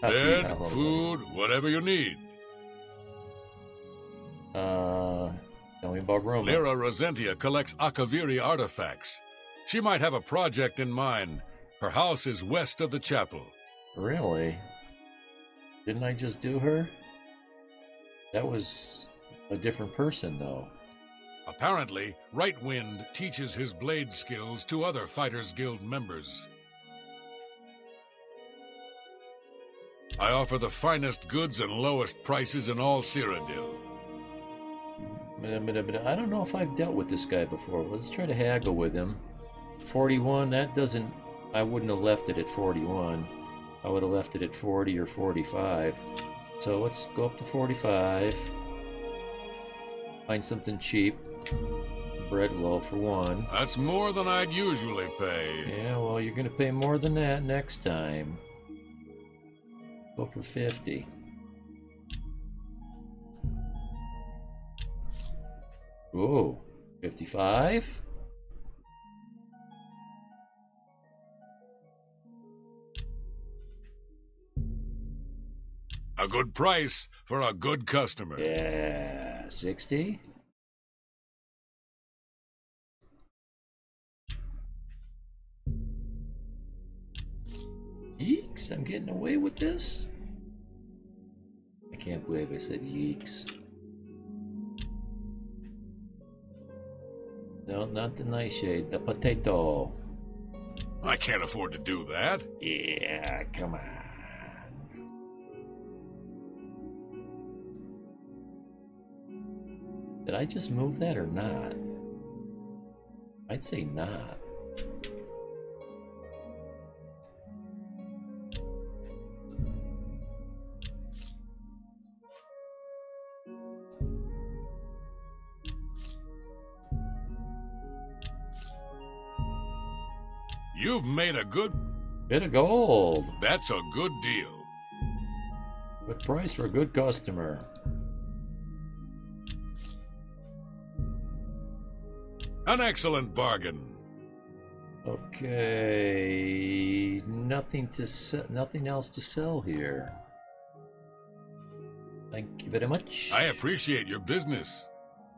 [SPEAKER 1] Hafid
[SPEAKER 7] Bed,
[SPEAKER 1] Hollowleg.
[SPEAKER 7] food, whatever you need.
[SPEAKER 1] Tell me about Roma.
[SPEAKER 7] Lyra Rosentia collects Akaviri artifacts. She might have a project in mind. Her house is west of the chapel.
[SPEAKER 1] Really? Didn't I just do her? That was a different person, though.
[SPEAKER 7] Apparently, Right Wind teaches his blade skills to other Fighters Guild members. I offer the finest goods and lowest prices in all Cyrodiil.
[SPEAKER 1] I don't know if I've dealt with this guy before. Let's try to haggle with him. 41, that doesn't... I wouldn't have left it at 41. I would have left it at 40 or 45. So let's go up to 45. Find something cheap. Bread loaf for one.
[SPEAKER 7] That's more than I'd usually pay.
[SPEAKER 1] Yeah, well, you're gonna pay more than that next time. Go for 50. Ooh, 55?
[SPEAKER 7] A good price for a good customer.
[SPEAKER 1] Yeah, 60? Yeeks, I'm getting away with this? I can't believe I said yeeks. No, not the nightshade, the potato.
[SPEAKER 7] I can't afford to do that.
[SPEAKER 1] Yeah, come on. Did I just move that or not? I'd say not.
[SPEAKER 7] You've made a good...
[SPEAKER 1] Bit of gold.
[SPEAKER 7] That's a good deal.
[SPEAKER 1] Good price for a good customer.
[SPEAKER 7] An excellent bargain.
[SPEAKER 1] Okay, nothing else to sell here. Thank you very much.
[SPEAKER 7] I appreciate your business.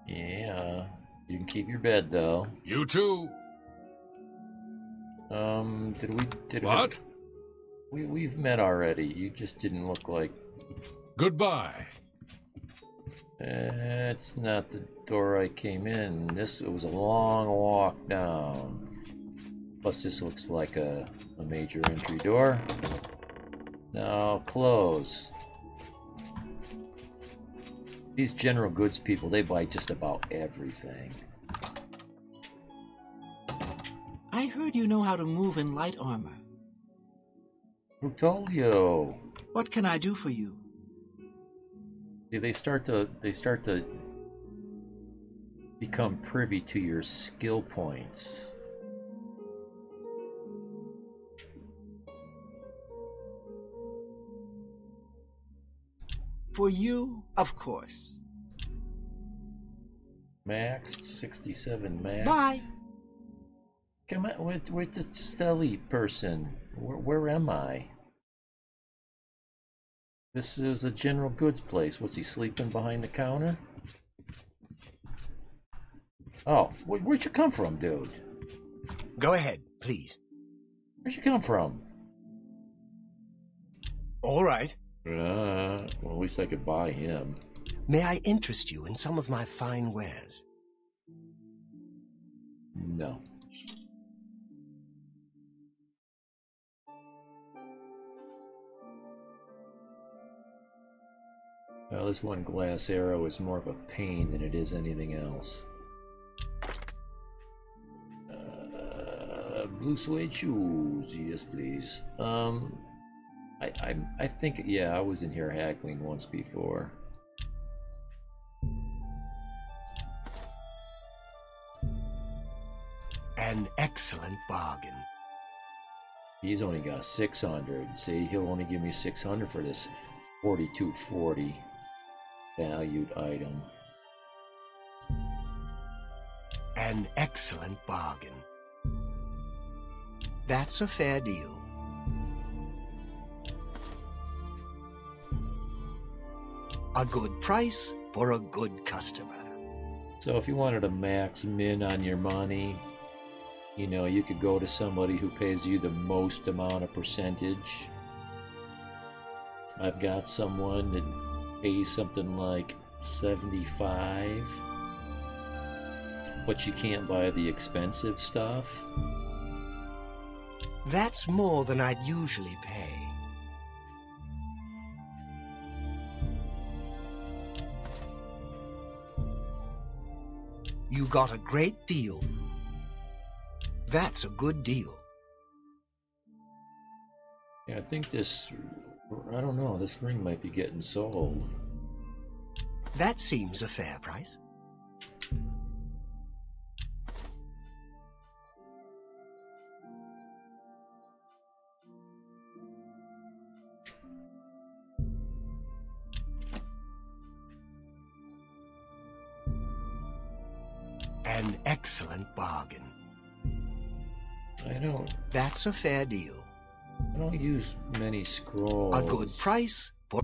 [SPEAKER 1] Yeah, you can keep your bed though.
[SPEAKER 7] You too.
[SPEAKER 1] Did
[SPEAKER 7] What?
[SPEAKER 1] We've met already. You just didn't look like.
[SPEAKER 7] Goodbye.
[SPEAKER 1] It's not the door I came in. It was a long walk down. Plus, this looks like a major entry door. Now, close. These general goods people, they buy just about everything.
[SPEAKER 6] I heard you know how to move in light armor.
[SPEAKER 1] Who told you?
[SPEAKER 6] What can I do for you?
[SPEAKER 1] See, they start to become privy to your skill points.
[SPEAKER 6] For you, of course.
[SPEAKER 1] Maxed, 67 maxed.
[SPEAKER 6] Bye.
[SPEAKER 1] Come on, with the Stelly person. Where am I? This is a general goods place. Was he sleeping behind the counter? Oh, where'd you come from, dude?
[SPEAKER 3] Go ahead, please.
[SPEAKER 1] Where'd you come from?
[SPEAKER 3] All right.
[SPEAKER 1] Well, at least I could buy him.
[SPEAKER 3] May I interest you in some of my fine wares?
[SPEAKER 1] No. Well, this one glass arrow is more of a pain than it is anything else. Blue suede shoes, yes please. I think, yeah, I was in here haggling once before.
[SPEAKER 3] An excellent bargain.
[SPEAKER 1] He's only got 600. See, he'll only give me 600 for this 4240 valued item.
[SPEAKER 3] An excellent bargain. That's a fair deal. A good price for a good customer.
[SPEAKER 1] So if you wanted a max min on your money, you know, you could go to somebody who pays you the most amount of percentage. I've got someone that pays something like 75, but you can't buy the expensive stuff.
[SPEAKER 3] That's more than I'd usually pay. You got a great deal. That's a good deal.
[SPEAKER 1] Yeah, I think this, I don't know, this ring might be getting sold.
[SPEAKER 3] That seems a fair price. An excellent bargain. That's a fair deal.
[SPEAKER 1] I don't use many scrolls.
[SPEAKER 3] A good price for...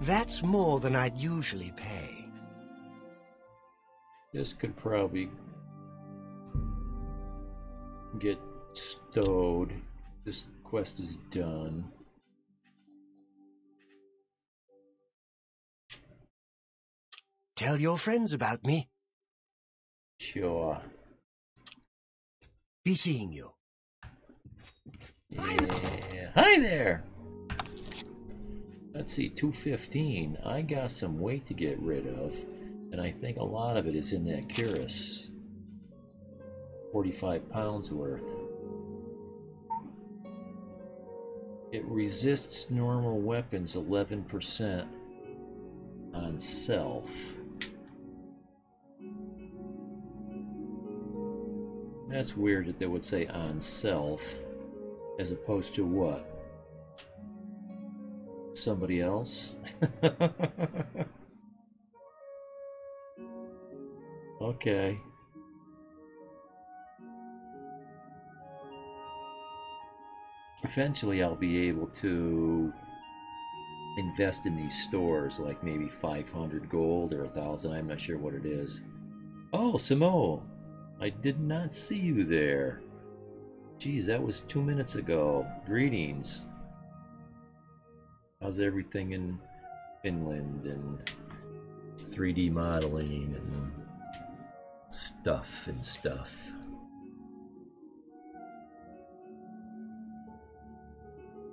[SPEAKER 3] That's more than I'd usually pay.
[SPEAKER 1] This could probably get stowed. This quest is done.
[SPEAKER 3] Tell your friends about me.
[SPEAKER 1] Sure.
[SPEAKER 3] Be seeing you.
[SPEAKER 1] Yeah. Hi there! Let's see, 215. I got some weight to get rid of, and I think a lot of it is in that cuirass. 45 pounds worth. It resists normal weapons 11% on self. That's weird that they would say on self as opposed to what? Somebody else? Okay. Eventually I'll be able to invest in these stores, like maybe 500 gold or 1,000, I'm not sure what it is. Oh, Samo! I did not see you there. Geez, that was 2 minutes ago. Greetings. How's everything in Finland and 3D modeling and stuff and stuff?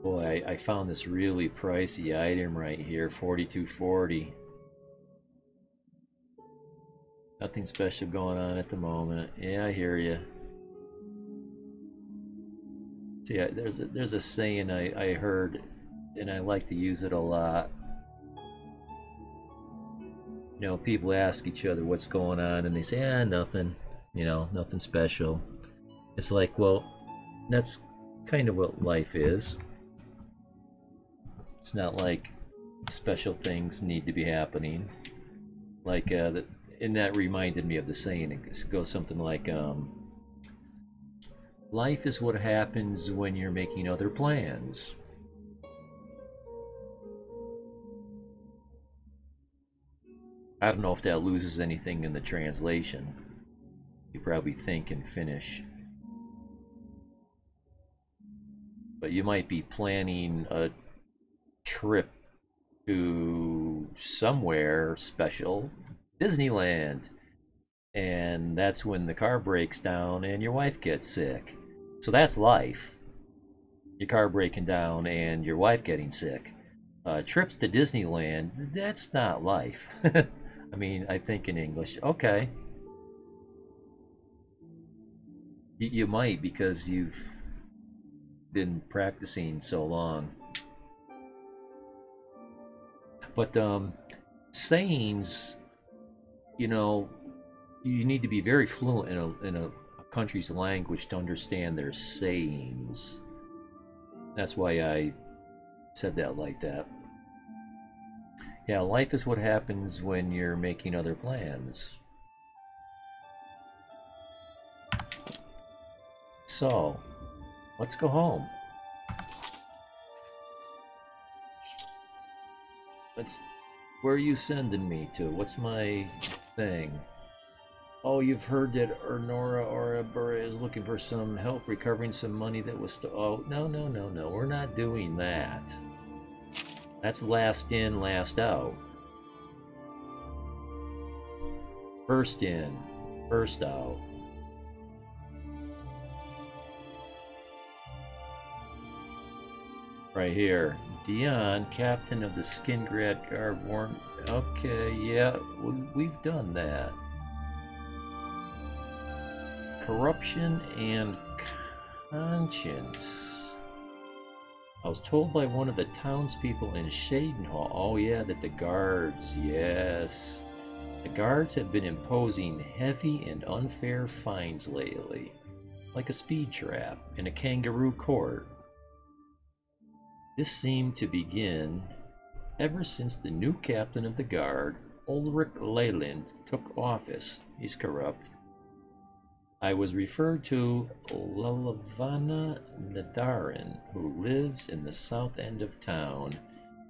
[SPEAKER 1] Boy, I found this really pricey item right here, 4240. Nothing special going on at the moment. Yeah, I hear you. See, there's a saying I heard, and I like to use it a lot. people ask each other what's going on, and they say, nothing, nothing special. It's like, well, that's kind of what life is. It's not like special things need to be happening. Like, and that reminded me of the saying. It goes something like, life is what happens when you're making other plans. I don't know if that loses anything in the translation. You probably think and finish. But you might be planning a trip to somewhere special, Disneyland, and that's when the car breaks down and your wife gets sick. So that's life. Your car breaking down and your wife getting sick. Trips to Disneyland, that's not life. I mean, I think in English, okay. You might, because you've been practicing so long. But sayings, you need to be very fluent in a country's language to understand their sayings. That's why I said that like that. Yeah, life is what happens when you're making other plans. So, let's go home. Where are you sending me to? What's my thing? Oh, you've heard that Ernora Orabura is looking for some help recovering some money that was oh, no. We're not doing that. That's last in, last out. First in, first out. Right here. Dion, captain of the Skingrad Guard, warned. Okay, yeah, we've done that. Corruption and conscience. I was told by one of the townspeople in Shadenhall, oh yeah, that the guards, yes. The guards have been imposing heavy and unfair fines lately, like a speed trap in a kangaroo court. This seemed to begin ever since the new captain of the guard, Ulrich Leyland, took office. He's corrupt. I was referred to Lelavana Nadarin, who lives in the south end of town,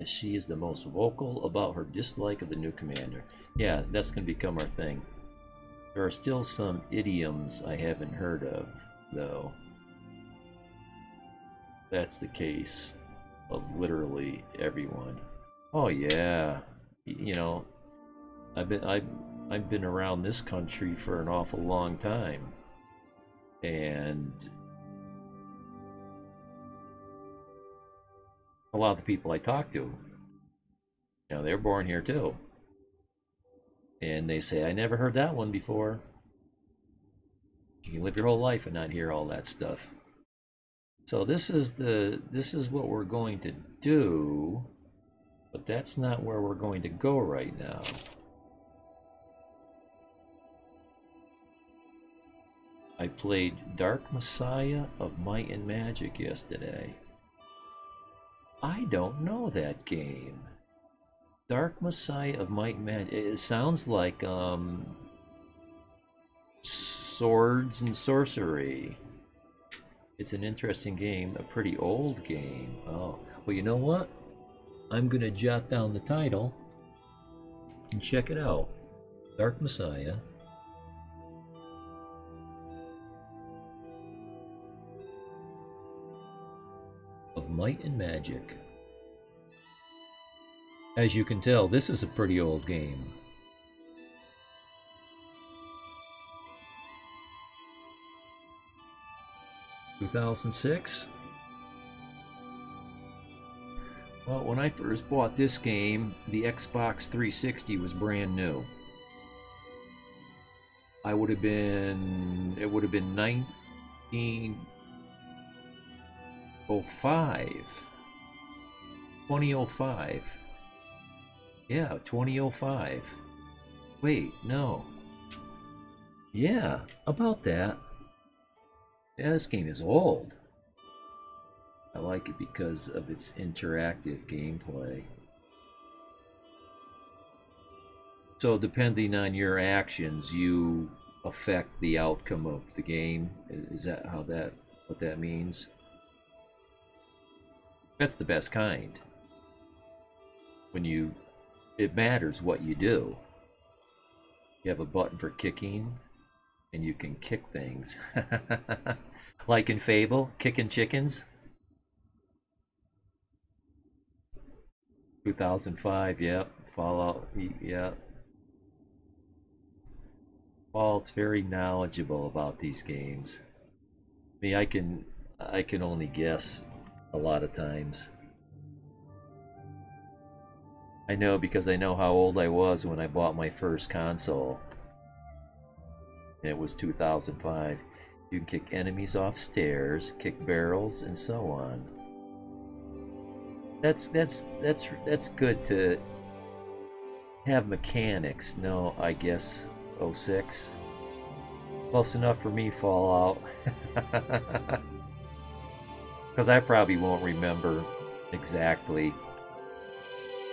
[SPEAKER 1] as she is the most vocal about her dislike of the new commander. Yeah, that's going to become our thing. There are still some idioms I haven't heard of, though. That's the case of literally everyone. Oh yeah, I've been around this country for an awful long time. And a lot of the people I talk to, they're born here too. And they say, I never heard that one before. You can live your whole life and not hear all that stuff. So this is what we're going to do, but that's not where we're going to go right now. I played Dark Messiah of Might and Magic yesterday. I don't know that game. Dark Messiah of Might and Magic. It sounds like swords and sorcery. It's an interesting game, a pretty old game. Oh, well, you know what? I'm gonna jot down the title and check it out. Dark Messiah of Might and Magic. As you can tell, this is a pretty old game. (2006). Well, when I first bought this game, the Xbox 360 was brand new. It would have been 1905. 2005. Yeah, 2005. Wait, no. Yeah, about that. Yeah, this game is old. I like it because of its interactive gameplay. So depending on your actions, you affect the outcome of the game. Is that what that means? That's the best kind. It matters what you do. You have a button for kicking, and you can kick things. Like in Fable, kicking chickens. 2005, yep. Fallout, yep. Fallout's very knowledgeable about these games. I mean, I can only guess a lot of times. I know because I know how old I was when I bought my first console. And it was 2005. You can kick enemies off stairs, kick barrels, and so on. That's good to have mechanics. No, I guess 06. Close enough for me, Fallout. Because I probably won't remember exactly.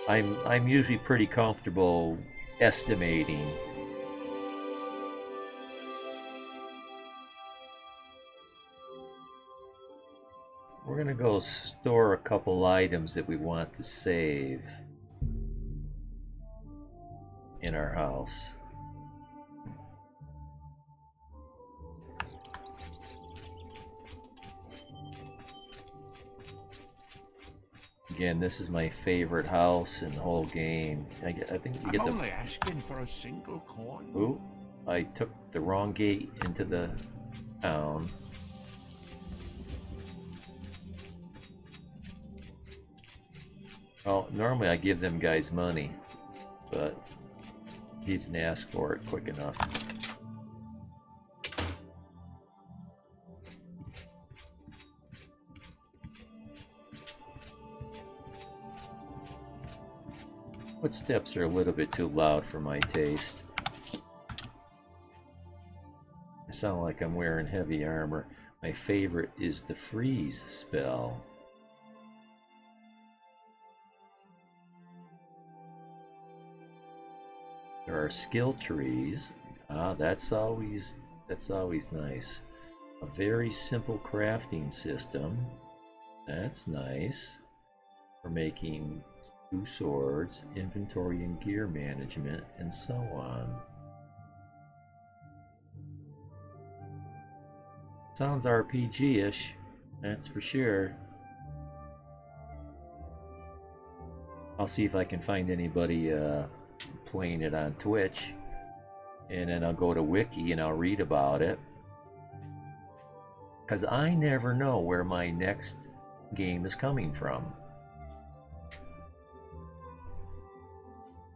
[SPEAKER 1] I'm usually pretty comfortable estimating. We're gonna go store a couple items that we want to save in our house. Again, this is my favorite house in the whole game. I think you get
[SPEAKER 8] I'm only asking for a single coin.
[SPEAKER 1] Ooh, I took the wrong gate into the town. Well, normally I give them guys money, but he didn't ask for it quick enough. Footsteps are a little bit too loud for my taste. I sound like I'm wearing heavy armor. My favorite is the freeze spell. There are skill trees. Ah, that's always nice. A very simple crafting system. That's nice. For making 2 swords, inventory and gear management, and so on. Sounds RPG-ish, that's for sure. I'll see if I can find anybody playing it on Twitch, and then I'll go to Wiki and I'll read about it. Because I never know where my next game is coming from.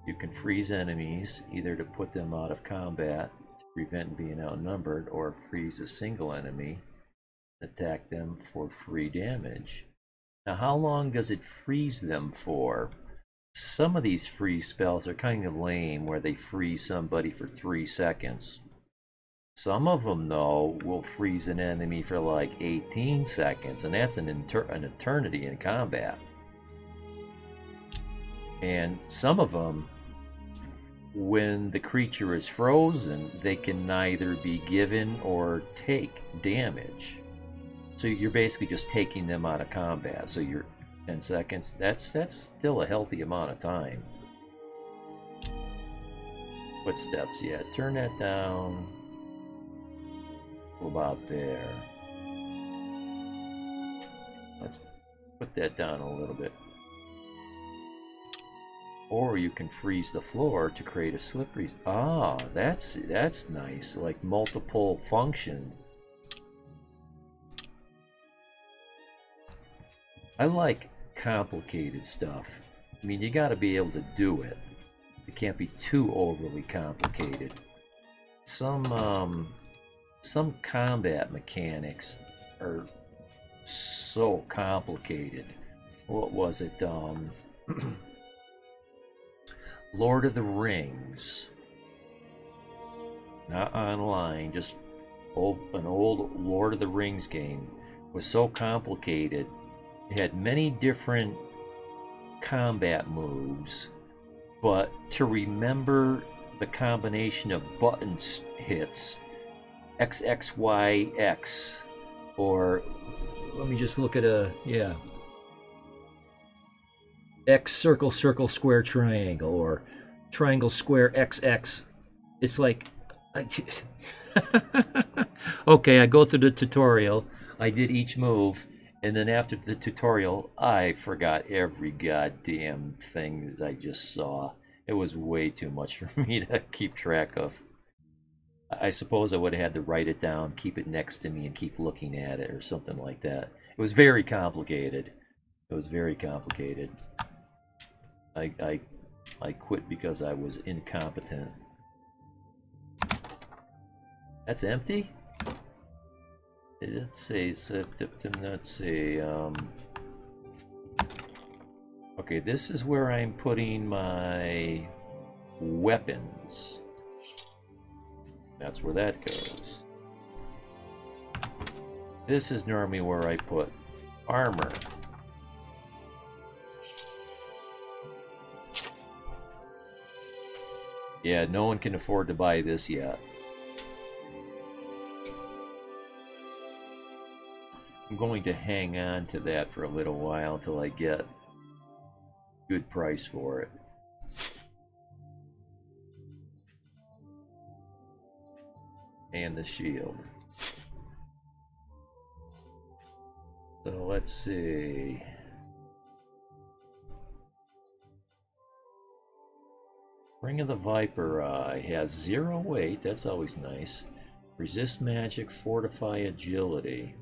[SPEAKER 1] You can freeze enemies, either to put them out of combat to prevent being outnumbered, or freeze a single enemy, attack them for free damage. Now, how long does it freeze them for? Some of these freeze spells are kind of lame, where they freeze somebody for 3 seconds. Some of them, though, will freeze an enemy for like 18 seconds, and that's an eternity in combat. And some of them, when the creature is frozen, they can neither be given or take damage. So you're basically just taking them out of combat. So you're 10 seconds. That's still a healthy amount of time. Footsteps, yeah. Turn that down. About there. Let's put that down a little bit. Or you can freeze the floor to create a slippery. Ah, that's nice. Like multiple function. I like complicated stuff. I mean, you got to be able to do it. It can't be too overly complicated. Some combat mechanics are so complicated. What was it? Lord of the Rings. not online, just an old Lord of the Rings game. It was so complicated. It had many different combat moves, but to remember the combination of button hits, XXYX, or let me just look at X circle circle square triangle, or triangle square XX. It's like okay, I go through the tutorial, I did each move, and then after the tutorial I forgot every goddamn thing that I just saw. It was way too much for me to keep track of. I suppose I would have had to write it down, keep it next to me, and keep looking at it or something like that. It was very complicated. It was very complicated. I quit because I was incompetent. That's empty? Let's see, let's see, okay, this is where I'm putting my weapons. That's where that goes. This is normally where I put armor. Yeah, no one can afford to buy this yet. I'm going to hang on to that for a little while until I get a good price for it. And the shield. So let's see. Ring of the Viper Eye has 0 weight, that's always nice. Resist magic, fortify agility.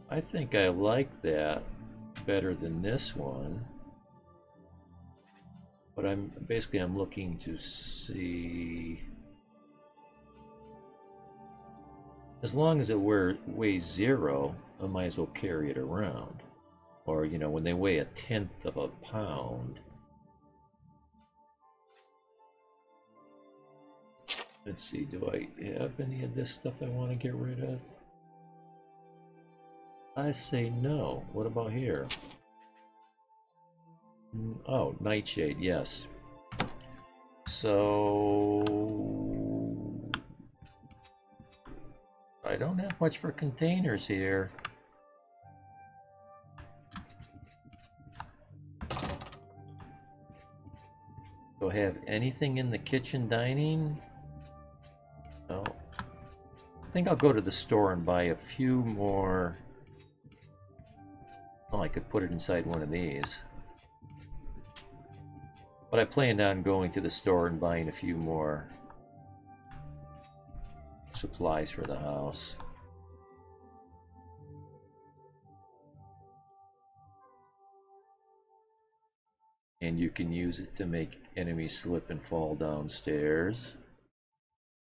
[SPEAKER 1] I think I like that better than this one. But I'm looking to see, as long as it weighs 0, I might as well carry it around. Or, you know, when they weigh 1/10 of a pound. Let's see, do I have any of this stuff I want to get rid of? I say no. What about here? Oh, Nightshade, yes. So I don't have much for containers here. Do I have anything in the kitchen dining? No. I think I'll go to the store and buy a few more. Oh, I could put it inside one of these. But I planned on going to the store and buying a few more supplies for the house. And you can use it to make enemies slip and fall downstairs.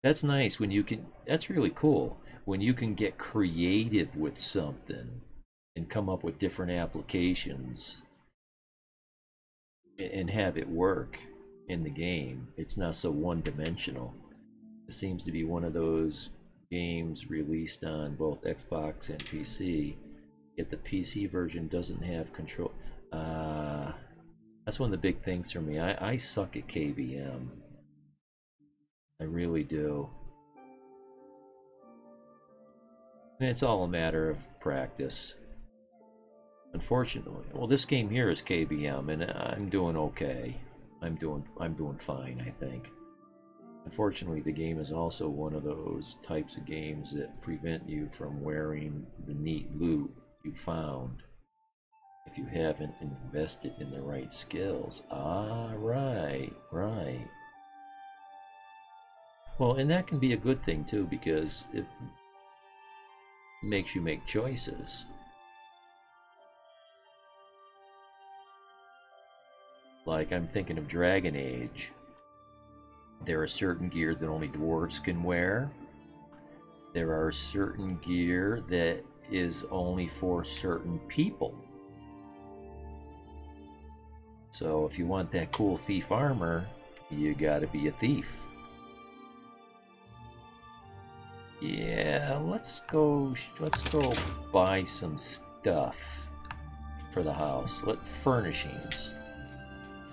[SPEAKER 1] That's nice when you can, that's really cool. When you can get creative with something and come up with different applications and have it work in the game. It's not so one-dimensional. It seems to be one of those games released on both Xbox and PC, yet the PC version doesn't have control. That's one of the big things for me. I suck at KBM. I really do. And it's all a matter of practice. Unfortunately, well, this game here is KBM, and I'm doing okay. I'm doing fine, I think. Unfortunately, the game is also one of those types of games that prevent you from wearing the neat loot you found if you haven't invested in the right skills. Ah, right. Well, and that can be a good thing too, because it makes you make choices. Like, I'm thinking of Dragon Age. There are certain gear that only dwarves can wear. There are certain gear that is only for certain people. So if you want that cool thief armor, you gotta be a thief. Yeah, let's go buy some stuff for the house. Furnishings.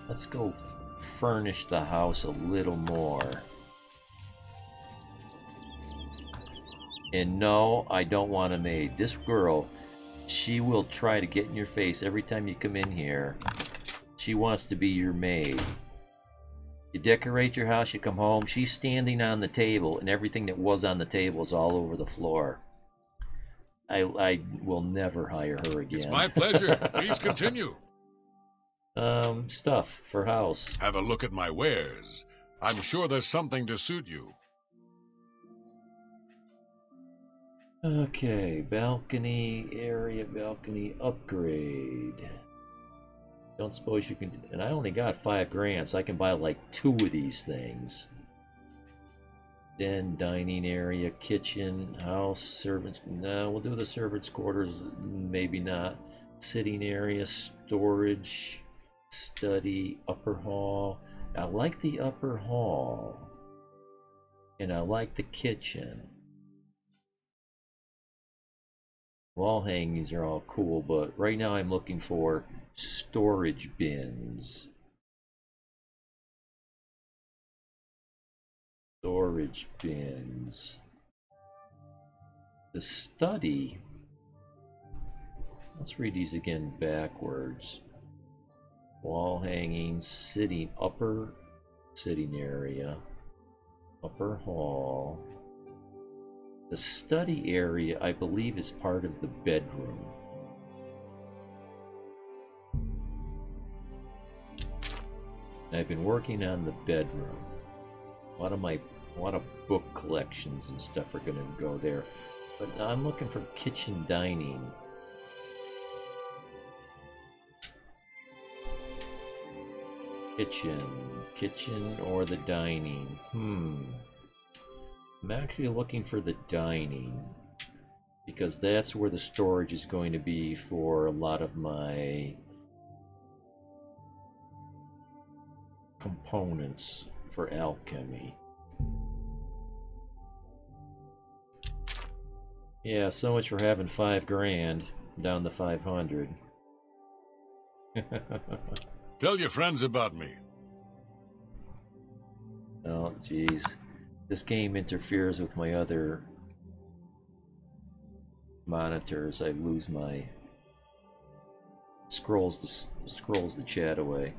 [SPEAKER 1] Let's go furnish the house a little more. And no, I don't want a maid. This girl, she will try to get in your face every time you come in here. She wants to be your maid. You decorate your house, you come home, she's standing on the table, and everything that was on the table is all over the floor. I will never hire her again.
[SPEAKER 7] It's my pleasure. Please continue.
[SPEAKER 1] Stuff for house.
[SPEAKER 7] Have a look at my wares. I'm sure there's something to suit you.
[SPEAKER 1] Okay, balcony area, balcony upgrade. Don't suppose you can... And I only got 5 grand, so I can buy like 2 of these things. Den, dining area, kitchen, house, servants... No, we'll do the servants' quarters, maybe not. Sitting area, storage, study, upper hall. I like the upper hall. And I like the kitchen. Wall hangings are all cool, but right now I'm looking for storage bins. Storage bins. The study. Let's read these again backwards. Wall hangings, sitting, upper sitting area, upper hall. The study area, I believe, is part of the bedroom. I've been working on the bedroom. A lot of book collections and stuff are going to go there. But I'm looking for kitchen dining. Kitchen or the dining. I'm actually looking for the dining because that's where the storage is going to be for a lot of my components for alchemy. Yeah, so much for having 5 grand down to 500.
[SPEAKER 7] Tell your friends about me.
[SPEAKER 1] Oh, jeez. This game interferes with my other monitors. I lose my scrolls the chat away.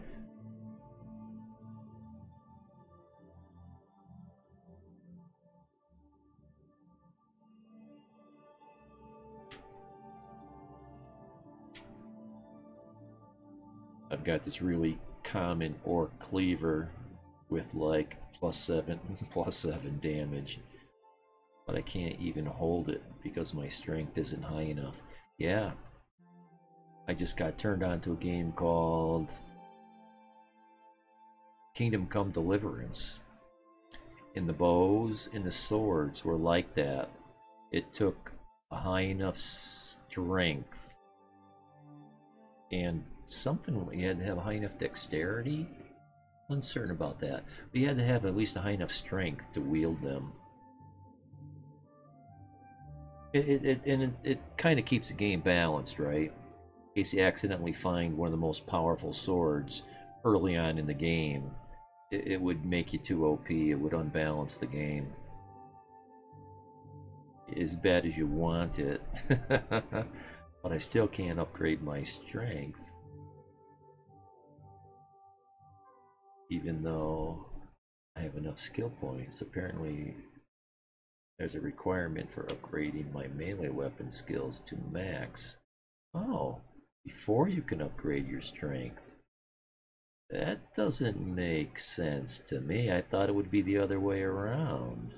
[SPEAKER 1] I've got this really common orc cleaver with like +7 damage, but I can't even hold it because my strength isn't high enough. Yeah, I just got turned on to a game called Kingdom Come Deliverance, and the bows and the swords were like that. It took a high enough strength and something, you had to have a high enough dexterity. Uncertain about that. But you had to have at least a high enough strength to wield them. It kind of keeps the game balanced, right? In case you accidentally find one of the most powerful swords early on in the game, it would make you too OP. It would unbalance the game. As bad as you want it. But I still can't upgrade my strength. Even though I have enough skill points. Apparently there's a requirement for upgrading my melee weapon skills to max. Oh, before you can upgrade your strength. That doesn't make sense to me. I thought it would be the other way around.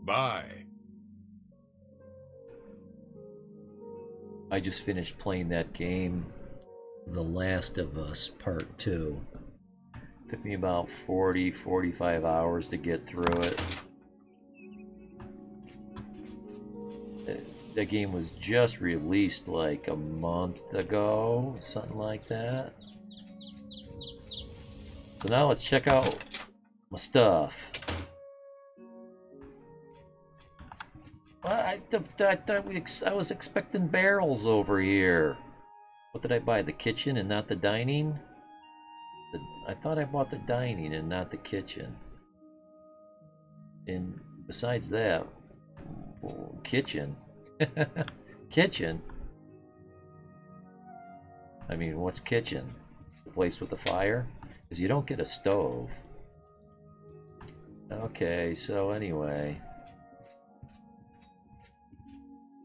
[SPEAKER 7] Bye.
[SPEAKER 1] I just finished playing that game, The Last of Us Part 2. Took me about 40, 45 hours to get through it. That game was just released like a month ago, something like that. So now let's check out my stuff. I was expecting barrels over here. What did I buy? The kitchen and not the dining? I thought I bought the dining and not the kitchen. And besides that, kitchen. Kitchen? I mean, what's kitchen? The place with the fire? Because you don't get a stove. Okay, so anyway.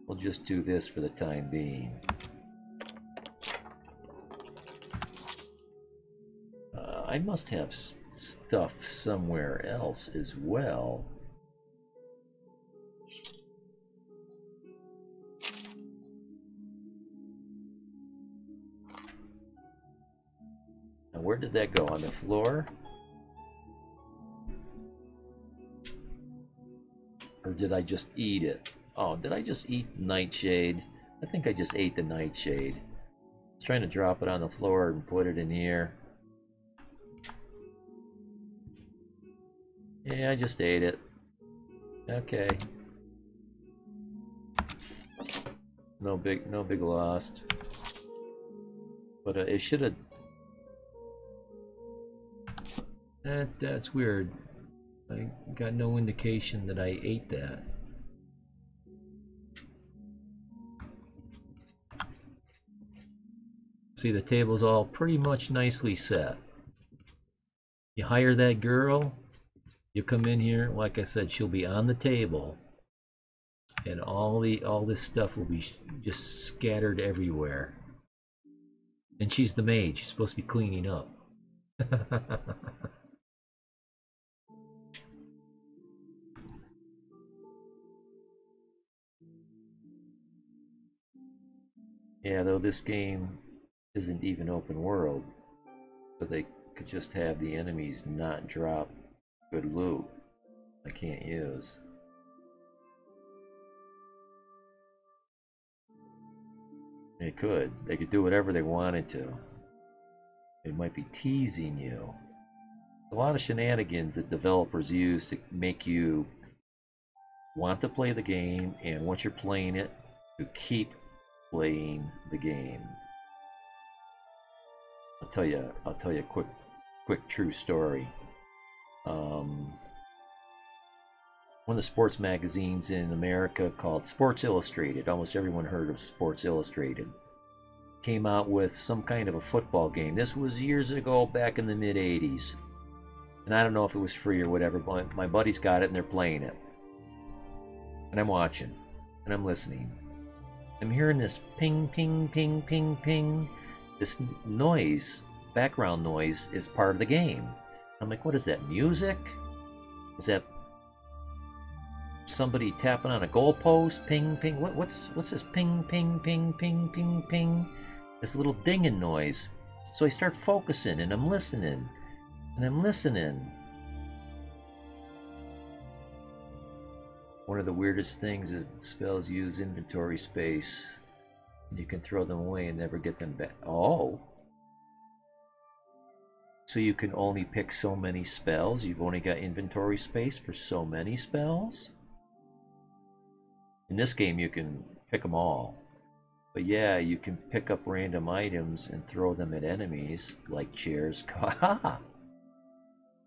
[SPEAKER 1] We'll just do this for the time being. I must have stuff somewhere else as well. Now, where did that go? On the floor? Or did I just eat it? Oh, did I just eat the nightshade? I think I just ate the nightshade. I was trying to drop it on the floor and put it in here. Yeah, I just ate it. Okay. No big loss. But it should have. That's weird. I got no indication that I ate that. See, the table's all pretty much nicely set. You hire that girl, you come in here, like I said, she'll be on the table, and all this stuff will be just scattered everywhere. And she's the maid. She's supposed to be cleaning up. Yeah, though this game isn't even open world, so they could just have the enemies not drop good loot I can't use. They could do whatever they wanted to. They might be teasing you. A lot of shenanigans that developers use to make you want to play the game, and once you're playing it, to keep playing the game. I'll tell you a quick true story. One of the sports magazines in America called Sports Illustrated, almost everyone heard of Sports Illustrated, came out with some kind of a football game. This was years ago, back in the mid-'80s. And I don't know if it was free or whatever, but my buddies got it and they're playing it. And I'm watching, and I'm listening. I'm hearing this ping, ping, ping, ping, ping. This noise, background noise, is part of the game. I'm like, what is that, music? Is that somebody tapping on a goalpost? Ping, ping. What's this ping, ping, ping, ping, ping, ping? This little dinging noise. So I start focusing, and I'm listening. And I'm listening. One of the weirdest things is spells use inventory space. You can throw them away and never get them back. Oh. So you can only pick so many spells? You've only got inventory space for so many spells? In this game you can pick them all. But yeah, you can pick up random items and throw them at enemies, like chairs. Ha!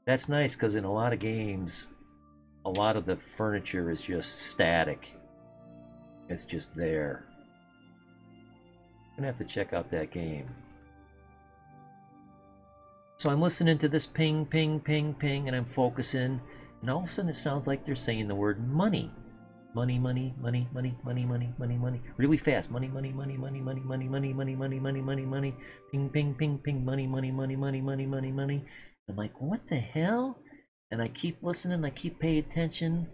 [SPEAKER 1] That's nice, because in a lot of games, a lot of the furniture is just static. It's just there. I'm gonna have to check out that game. So I'm listening to this ping, ping, ping, ping, and I'm focusing, and all of a sudden it sounds like they're saying the word money. Money, money, money, money, money, money, money, money. Really fast. Money, money, money, money, money, money, money, money, money, money, money, money. Ping, ping, ping, ping, money, money, money, money, money, money, money. I'm like, what the hell? And I keep listening, I keep paying attention,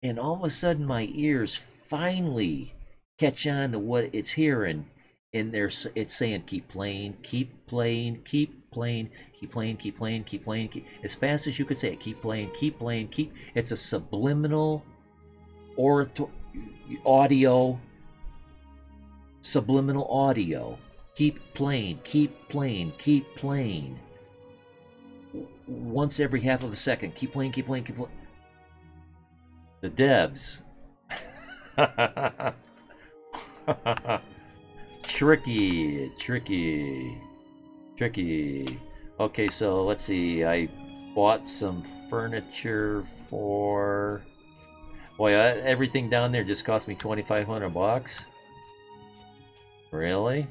[SPEAKER 1] and all of a sudden my ears finally catch on to what it's hearing, And there's it's saying keep playing, keep playing, keep playing, keep playing, keep playing, keep playing, as fast as you could say it. Keep playing, keep playing, keep. It's a subliminal audio, subliminal audio. Keep playing, keep playing, keep playing. Once every half of a second. Keep playing, keep playing, keep playing. The devs. Tricky. Okay, so let's see. I bought some furniture for... Boy, everything down there just cost me 2,500 bucks. Really?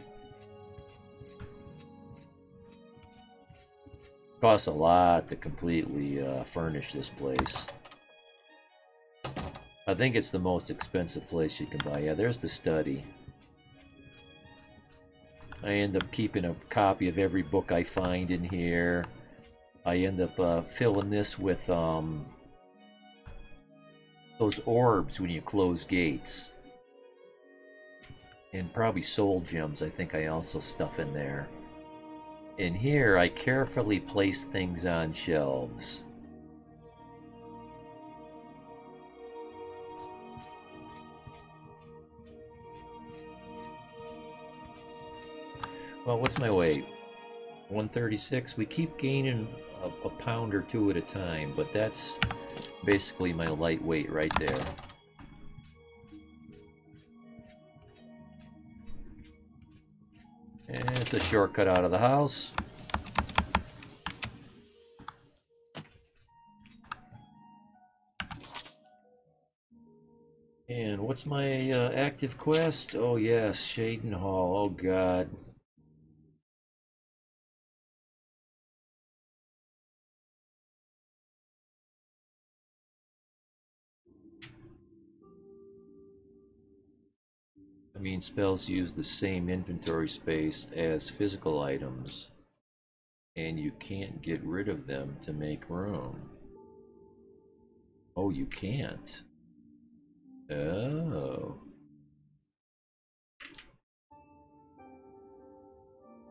[SPEAKER 1] Costs a lot to completely furnish this place. I think it's the most expensive place you can buy. Yeah, there's the study. I end up keeping a copy of every book I find in here. I end up filling this with those orbs when you close gates. And probably soul gems I think I also stuff in there. In here I carefully place things on shelves. Well, what's my weight? 136. We keep gaining a pound or two at a time, but that's basically my lightweight right there. And it's a shortcut out of the house. And what's my active quest? Oh yes, Shaden Hall. Oh god. I mean, spells use the same inventory space as physical items, and you can't get rid of them to make room. Oh, you can't. Oh.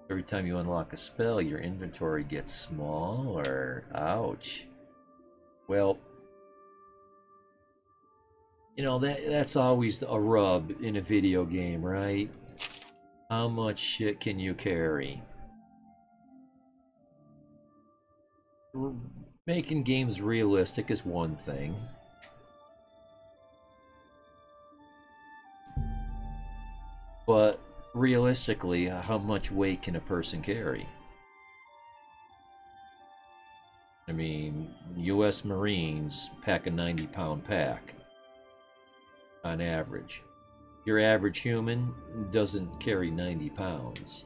[SPEAKER 1] Every time you unlock a spell, your inventory gets smaller. Ouch. Well, you know, that's always a rub in a video game, right? How much shit can you carry? Making games realistic is one thing. But realistically, how much weight can a person carry? I mean, U.S. Marines pack a 90-pound pack on average. Your average human doesn't carry 90 pounds.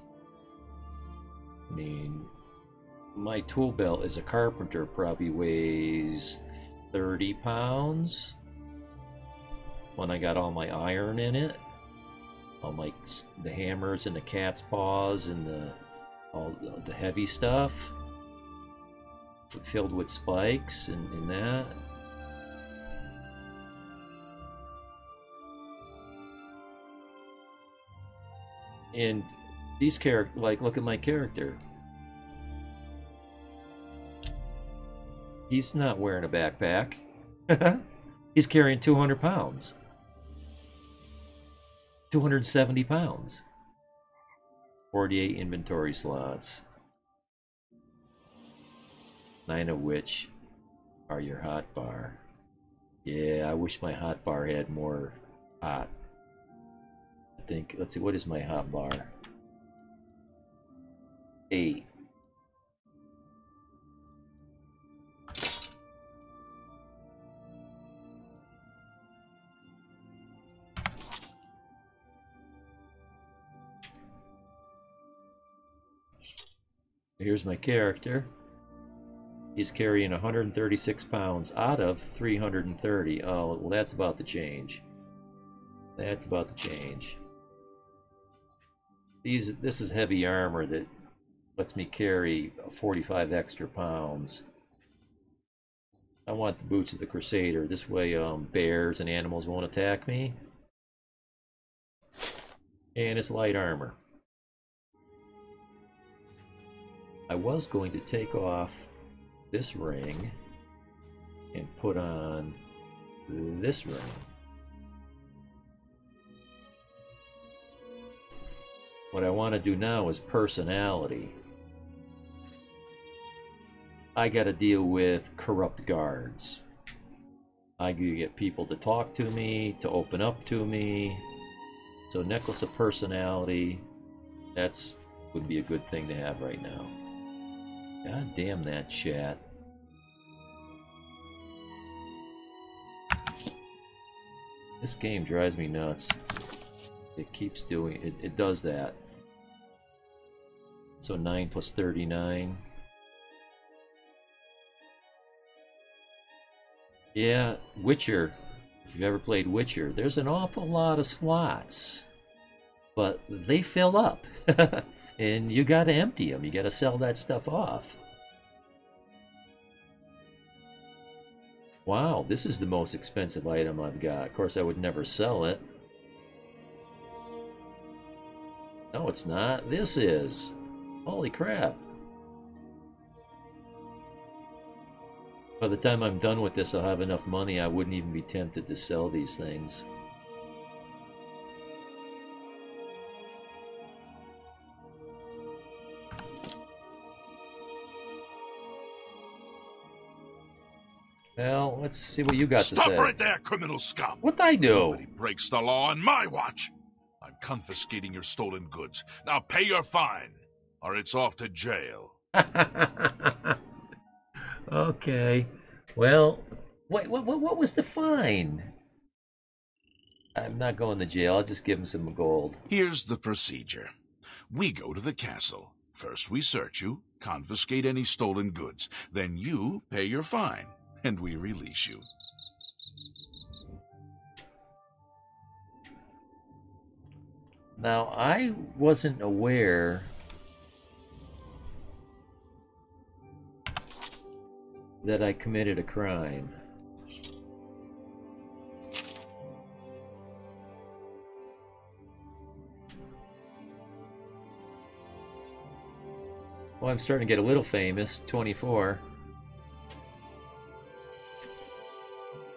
[SPEAKER 1] I mean, my tool belt as a carpenter probably weighs 30 pounds when I got all my iron in it. All the hammers and the cat's paws and all the heavy stuff filled with spikes and that. And these characters, like, look at my character. He's not wearing a backpack. He's carrying 200 pounds. 270 pounds. 48 inventory slots. 9 of which are your hot bar. Yeah, I wish my hot bar had more hot. I think, let's see, what is my hot bar? 8. Here's my character. He's carrying 136 pounds out of 330. Oh, well, that's about to change. That's about to change. This is heavy armor that lets me carry 45 extra pounds. I want the boots of the Crusader. This way, bears and animals won't attack me. And it's light armor. I was going to take off this ring and put on this ring. What I want to do now is personality. I got to deal with corrupt guards. I get people to talk to me, to open up to me. So necklace of personality, that's would be a good thing to have right now. God damn that chat. This game drives me nuts. It keeps doing it. It does that. So 9 plus 39. Yeah, Witcher. If you've ever played Witcher, there's an awful lot of slots. But they fill up. And you gotta empty them. You gotta sell that stuff off. Wow, this is the most expensive item I've got. Of course, I would never sell it. No, it's not. This is. Holy crap. By the time I'm done with this, I'll have enough money I wouldn't even be tempted to sell these things. Well, let's see what you got to say.
[SPEAKER 2] Stop right there, criminal scum!
[SPEAKER 1] What'd I do?
[SPEAKER 2] Nobody breaks the law on my watch. I'm confiscating your stolen goods. Now pay your fine, or it's off to jail.
[SPEAKER 1] Okay. Well, what was the fine? I'm not going to jail. I'll just give him some gold.
[SPEAKER 2] Here's the procedure. We go to the castle. First we search you, confiscate any stolen goods. Then you pay your fine, and we release you.
[SPEAKER 1] Now, I wasn't aware that I committed a crime. Well, I'm starting to get a little famous. 24.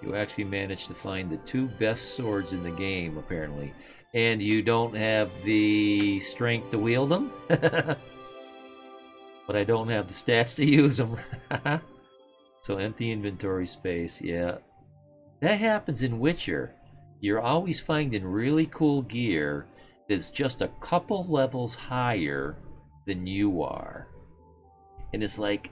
[SPEAKER 1] You actually managed to find the 2 best swords in the game, apparently. And you don't have the strength to wield them? But I don't have the stats to use them. So empty inventory space, yeah. That happens in Witcher. You're always finding really cool gear that's just a couple levels higher than you are. And it's like,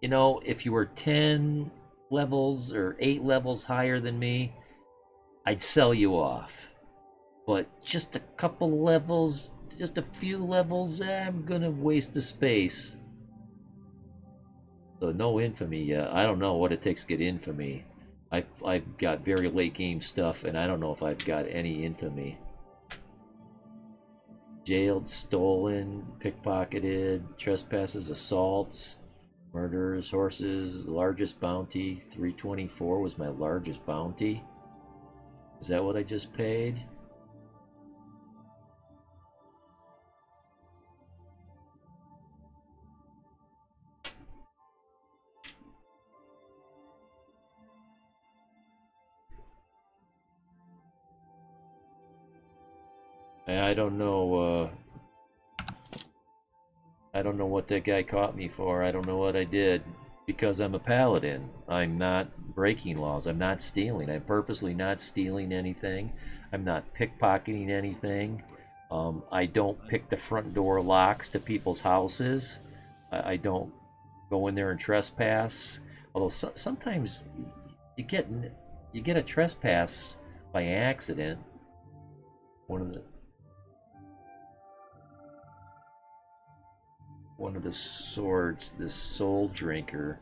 [SPEAKER 1] you know, if you were 10 levels or 8 levels higher than me, I'd sell you off. But just a couple levels, just a few levels, I'm gonna waste the space. So no infamy yet. I don't know what it takes to get infamy. I've got very late game stuff, and I don't know if I've got any infamy. Jailed, stolen, pickpocketed, trespasses, assaults, murders, horses, largest bounty. 324 was my largest bounty. Is that what I just paid? I don't know, I don't know what that guy caught me for. I don't know what I did. Because I'm a paladin. I'm not breaking laws. I'm not stealing. I'm purposely not stealing anything. I'm not pickpocketing anything. I don't pick the front door locks to people's houses. I don't go in there and trespass. Although sometimes you get a trespass by accident. One of the swords, this Soul Drinker,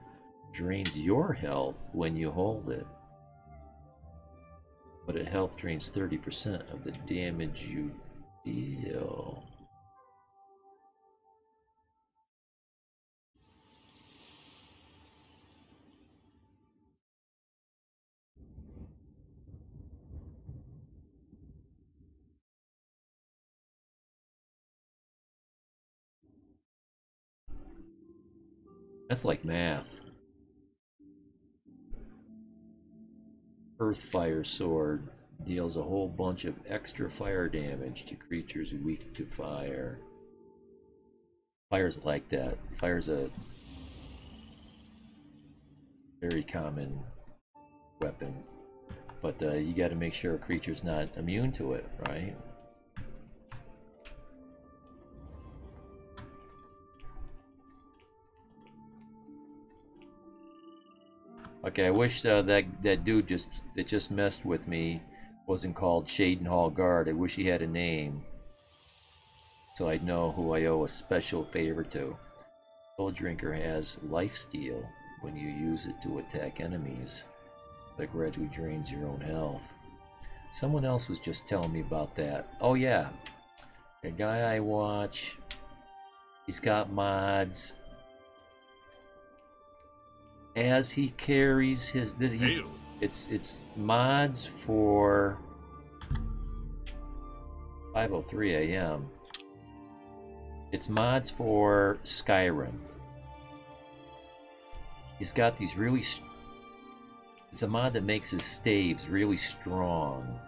[SPEAKER 1] drains your health when you hold it. But it health drains 30% of the damage you deal. That's like math. Earth Fire Sword deals a whole bunch of extra fire damage to creatures weak to fire. Fire's like that. Fire's a very common weapon, but you got to make sure a creature's not immune to it, right? Okay, I wish that dude that just messed with me wasn't called Shadenhall Guard. I wish he had a name, so I'd know who I owe a special favor to. Soul Drinker has lifesteal when you use it to attack enemies, but it gradually drains your own health. Someone else was just telling me about that. Oh yeah, the guy I watch, he's got mods. As he carries his, it's mods for 5:03 a.m. It's mods for Skyrim. He's got these really. It's a mod that makes his staves really strong.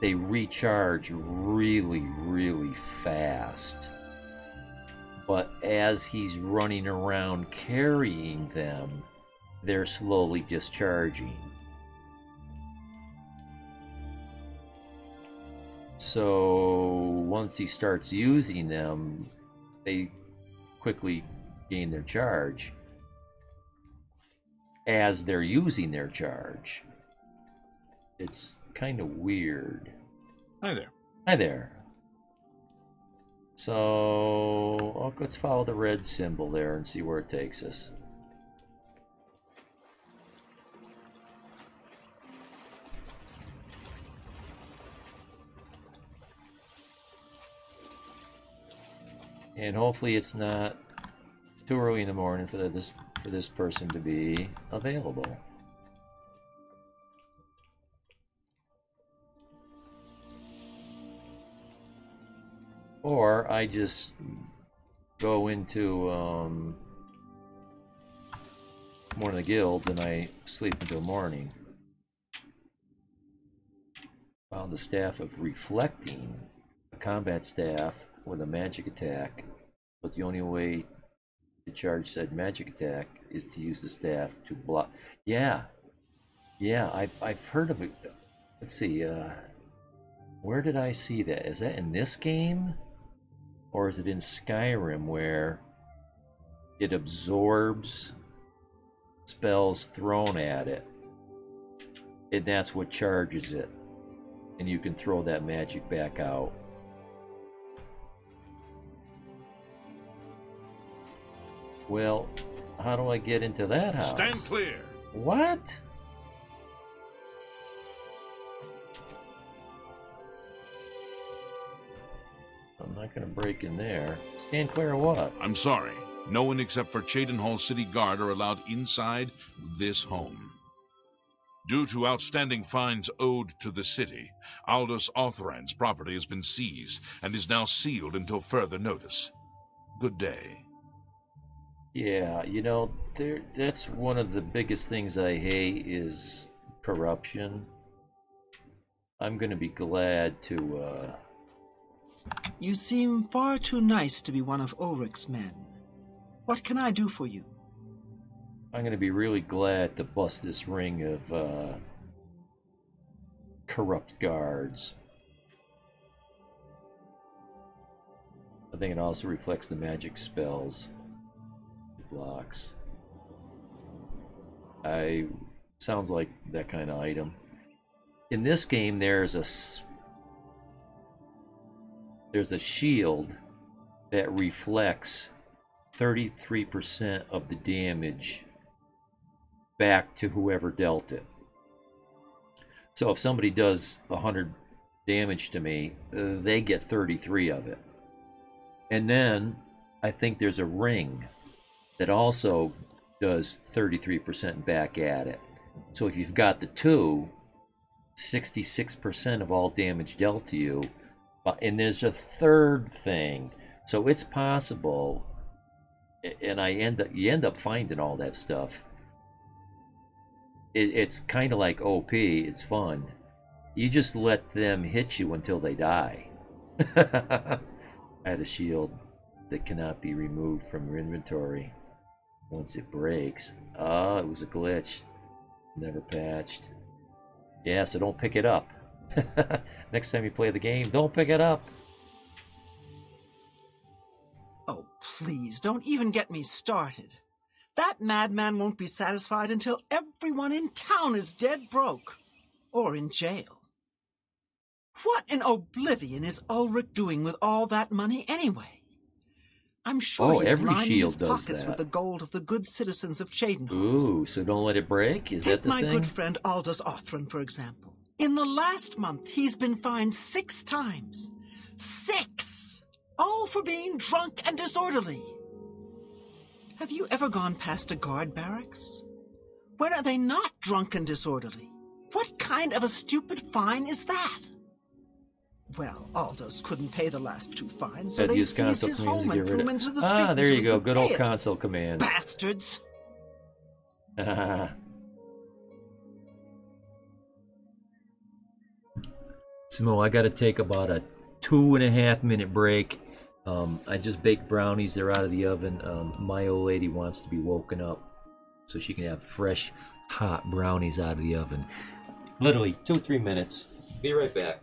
[SPEAKER 1] They recharge really, really fast. But as he's running around carrying them, they're slowly discharging. So once he starts using them, they quickly gain their charge as they're using their charge. It's kind of weird.
[SPEAKER 8] Hi there.
[SPEAKER 1] Hi there. So let's follow the red symbol there and see where it takes us. And hopefully it's not too early in the morning for this person to be available. Or I just go into one of the guilds and I sleep until morning. Found the Staff of Reflecting, a combat staff with a magic attack, but the only way to charge said magic attack is to use the staff to block. Yeah, I've heard of it. Let's see, where did I see that? Is that in this game? Or is it in Skyrim where it absorbs spells thrown at it? And that's what charges it. And you can throw that magic back out. Well, how do I get into that house?
[SPEAKER 7] Stand clear.
[SPEAKER 1] What? I'm not going to break in there. Stand clear of what?
[SPEAKER 2] I'm sorry. No one except for Cheydinhall City Guard are allowed inside this home. Due to outstanding fines owed to the city, Aldous Orthrand's property has been seized and is now sealed until further notice. Good day.
[SPEAKER 1] Yeah, you know, that's one of the biggest things I hate is corruption. I'm going to be glad to,
[SPEAKER 6] You seem far too nice to be one of Ulrich's men. What can I do for you?
[SPEAKER 1] I'm going to be really glad to bust this ring of corrupt guards. I think it also reflects the magic spells it blocks. Sounds like that kind of item. In this game, there's a shield that reflects 33% of the damage back to whoever dealt it. So if somebody does 100 damage to me, they get 33 of it. And then I think there's a ring that also does 33% back at it. So if you've got the two, 66% of all damage dealt to you. And there's a third thing. So it's possible and you end up finding all that stuff. It's kind of like OP. It's fun. You just let them hit you until they die. I had a shield that cannot be removed from your inventory once it breaks. Oh, it was a glitch. Never patched. Yeah, so don't pick it up. Next time you play the game, don't pick it up.
[SPEAKER 6] Oh, please, don't even get me started. That madman won't be satisfied until everyone in town is dead broke. Or in jail. What in oblivion is Ulrich doing with all that money anyway? I'm sure he's
[SPEAKER 1] every
[SPEAKER 6] lining
[SPEAKER 1] shield
[SPEAKER 6] his
[SPEAKER 1] does
[SPEAKER 6] pockets
[SPEAKER 1] that.
[SPEAKER 6] with the gold of the good citizens of Chadenhall.
[SPEAKER 1] Ooh, so don't let it break? Is that
[SPEAKER 6] Take
[SPEAKER 1] the
[SPEAKER 6] my
[SPEAKER 1] thing?
[SPEAKER 6] good friend Aldous Othran, for example. In the last month, he's been fined 6 times. 6! All for being drunk and disorderly. Have you ever gone past a guard barracks? When are they not drunk and disorderly? What kind of a stupid fine is that? Well, Aldous couldn't pay the last 2 fines, so they
[SPEAKER 1] Use
[SPEAKER 6] seized
[SPEAKER 1] console
[SPEAKER 6] his
[SPEAKER 1] commands
[SPEAKER 6] home
[SPEAKER 1] to
[SPEAKER 6] and
[SPEAKER 1] get
[SPEAKER 6] threw
[SPEAKER 1] rid
[SPEAKER 6] him
[SPEAKER 1] of.
[SPEAKER 6] into the street
[SPEAKER 1] Ah, there
[SPEAKER 6] until
[SPEAKER 1] you
[SPEAKER 6] he
[SPEAKER 1] go.
[SPEAKER 6] could
[SPEAKER 1] Good
[SPEAKER 6] pay
[SPEAKER 1] old
[SPEAKER 6] it.
[SPEAKER 1] console commands.
[SPEAKER 6] Bastards!
[SPEAKER 1] Smo, I got to take about a 2.5 minute break. I just baked brownies. They're out of the oven. My old lady wants to be woken up so she can have fresh, hot brownies out of the oven. Literally 2-3 minutes. Be right back.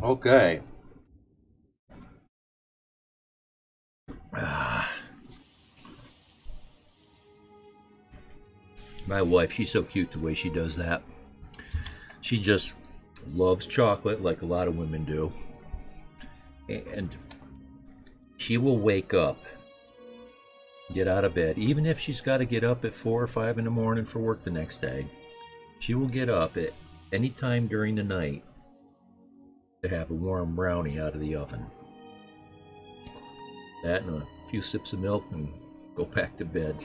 [SPEAKER 1] Okay. My wife, she's so cute the way she does that. She just loves chocolate like a lot of women do. And she will wake up, get out of bed, even if she's got to get up at 4 or 5 in the morning for work the next day. She will get up at any time during the night to have a warm brownie out of the oven. That and a few sips of milk and go back to bed.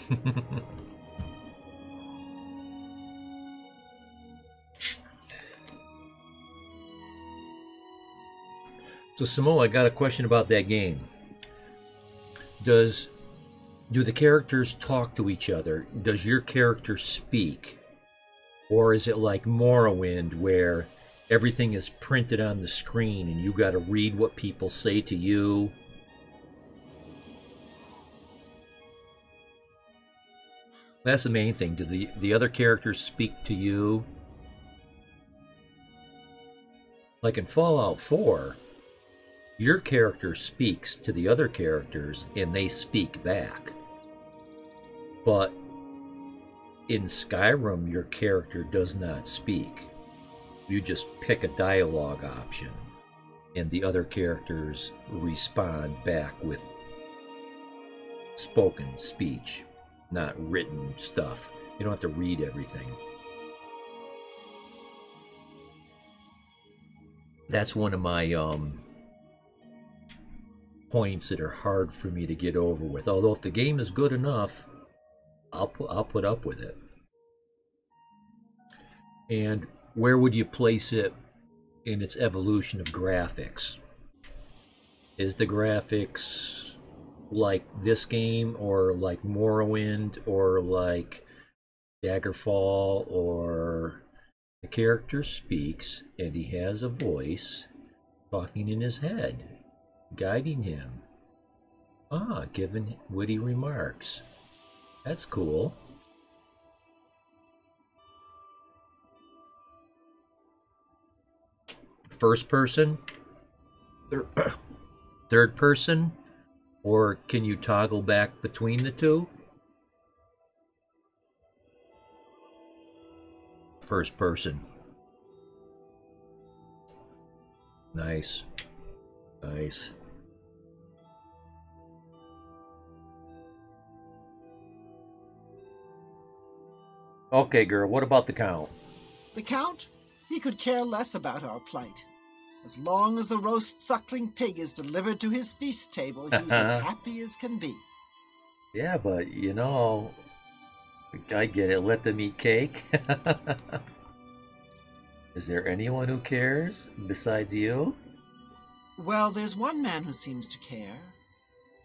[SPEAKER 1] So Samoa, I got a question about that game. Do the characters talk to each other? Does your character speak? Or is it like Morrowind where everything is printed on the screen and you got to read what people say to you? That's the main thing. Do the other characters speak to you? Like in Fallout 4, your character speaks to the other characters and they speak back. But in Skyrim, your character does not speak. You just pick a dialogue option and the other characters respond back with spoken speech, not written stuff. You don't have to read everything. That's one of my points that are hard for me to get over with. Although if the game is good enough, I'll put up with it. And where would you place it in its evolution of graphics? Is the graphics like this game, or like Morrowind, or like Daggerfall, or the character speaks and he has a voice talking in his head, guiding him. Giving witty remarks. That's cool. First person? Third person? Or can you toggle back between the two? First person. Nice. Nice. Okay, girl, what about the Count?
[SPEAKER 6] The Count? He could care less about our plight. As long as the roast suckling pig is delivered to his feast table, he's as happy as can be.
[SPEAKER 1] Yeah, but, you know, I get it. Let them eat cake. Is there anyone who cares besides you?
[SPEAKER 6] Well, there's one man who seems to care.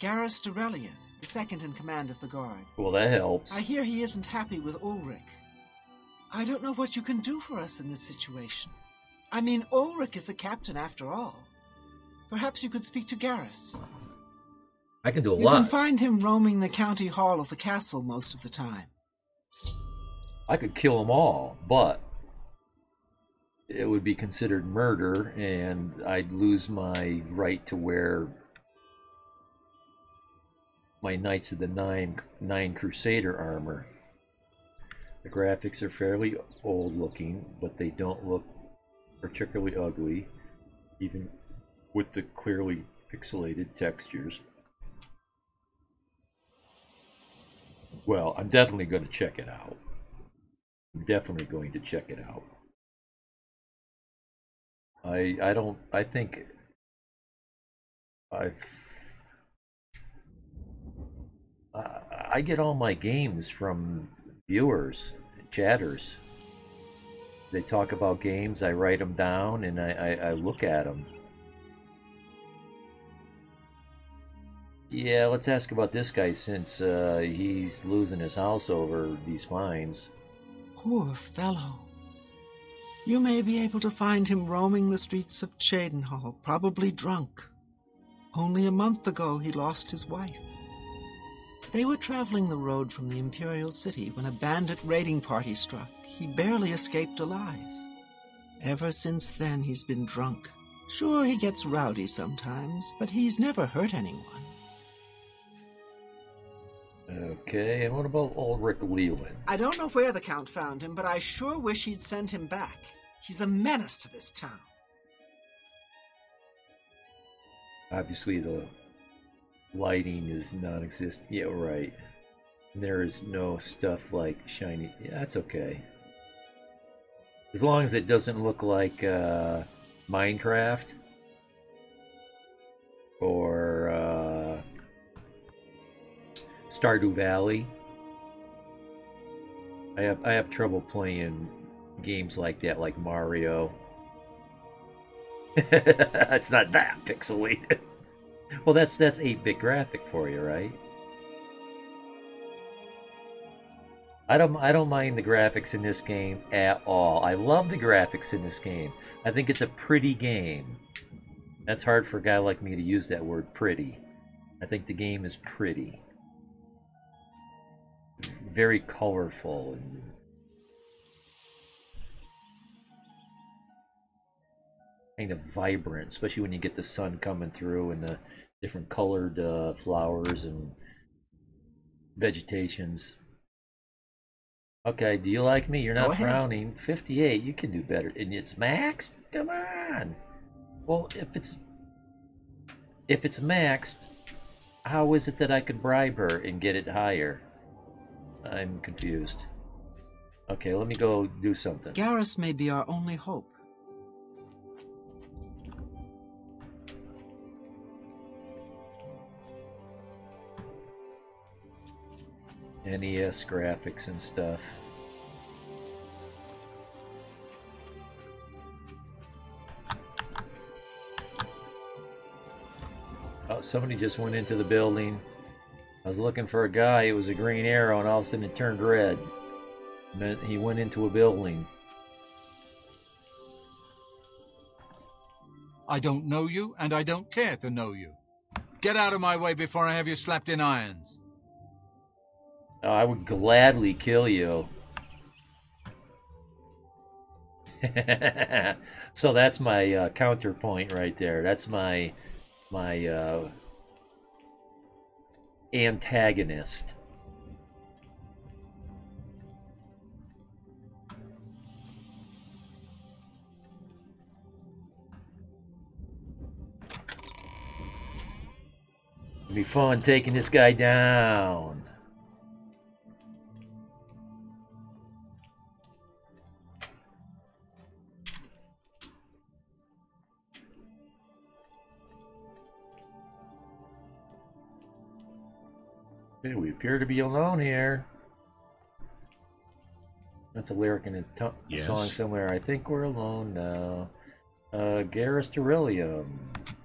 [SPEAKER 6] Garrus Durelian, the second in command of the guard.
[SPEAKER 1] Well, that helps.
[SPEAKER 6] I hear he isn't happy with Ulrich. I don't know what you can do for us in this situation. I mean, Ulrich is the captain after all. Perhaps you could speak to Garrus.
[SPEAKER 1] I can do a lot.
[SPEAKER 6] You can find him roaming the county hall of the castle most of the time.
[SPEAKER 1] I could kill them all, but it would be considered murder, and I'd lose my right to wear my Knights of the Nine Crusader armor. The graphics are fairly old looking, but they don't look particularly ugly, even with the clearly pixelated textures. Well, I'm definitely going to check it out. I'm definitely going to check it out. I think I get all my games from viewers, chatters. They talk about games, I write them down, and I look at them. Yeah, let's ask about this guy, since he's losing his house over these fines.
[SPEAKER 6] Poor fellow. You may be able to find him roaming the streets of Cheydinhal, probably drunk. Only a month ago he lost his wife. They were traveling the road from the Imperial City when a bandit raiding party struck. He barely escaped alive. Ever since then he's been drunk, Sure, he gets rowdy sometimes, but he's never hurt anyone.
[SPEAKER 1] Okay, and what about Ulrich Leland?
[SPEAKER 6] I don't know where the Count found him, but I sure wish he'd send him back. He's a menace to this town.
[SPEAKER 1] Obviously, the lighting is non-existent. Yeah, right. There is no stuff like shiny. Yeah, that's okay. As long as it doesn't look like Minecraft or Stardew Valley. I have trouble playing games like that, like Mario. It's not that pixelated. Well, that's 8-bit graphic for you, right? I don't mind the graphics in this game at all. I love the graphics in this game. I think it's a pretty game. That's hard for a guy like me to use that word, pretty. I think the game is pretty. Very colorful and kind of vibrant, especially when you get the sun coming through and the different colored flowers and vegetations. Okay, do you like me? You're not frowning. 58, you can do better. And it's maxed? Come on. Well, if it's maxed, how is it that I could bribe her and get it higher? I'm confused. Okay, let me go do something.
[SPEAKER 6] Garrus may be our only hope.
[SPEAKER 1] NES graphics and stuff. Oh, somebody just went into the building. I was looking for a guy. It was a green arrow, and all of a sudden it turned red. And then he went into a building.
[SPEAKER 5] I don't know you, and I don't care to know you. Get out of my way before I have you slapped in irons.
[SPEAKER 1] Oh, I would gladly kill you. So that's my counterpoint right there. That's my antagonist. It'll be fun taking this guy down. Okay, we appear to be alone here. That's a lyric in a song somewhere. I think we're alone now. Garrus Beryllium.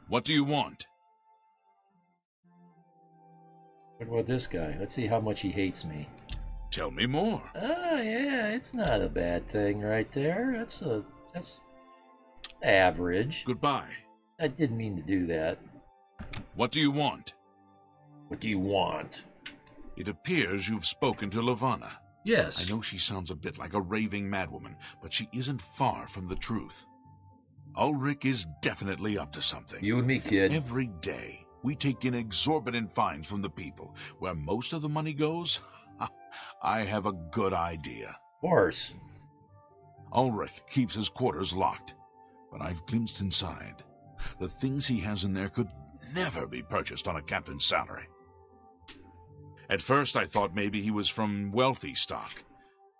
[SPEAKER 2] What do you want?
[SPEAKER 1] What about this guy? Let's see how much he hates me.
[SPEAKER 2] Tell me more.
[SPEAKER 1] Oh yeah, it's not a bad thing right there. That's average.
[SPEAKER 2] Goodbye.
[SPEAKER 1] I didn't mean to do that.
[SPEAKER 2] What do you want?
[SPEAKER 1] What do you want?
[SPEAKER 2] It appears you've spoken to Lavanna.
[SPEAKER 1] Yes.
[SPEAKER 2] I know she sounds a bit like a raving madwoman, but she isn't far from the truth. Ulrich is definitely up to something.
[SPEAKER 1] You and me, kid.
[SPEAKER 2] Every day, we take in exorbitant fines from the people. Where most of the money goes, I have a good idea.
[SPEAKER 1] Of course.
[SPEAKER 2] Ulrich keeps his quarters locked, but I've glimpsed inside. The things he has in there could never be purchased on a captain's salary. At first, I thought maybe he was from wealthy stock,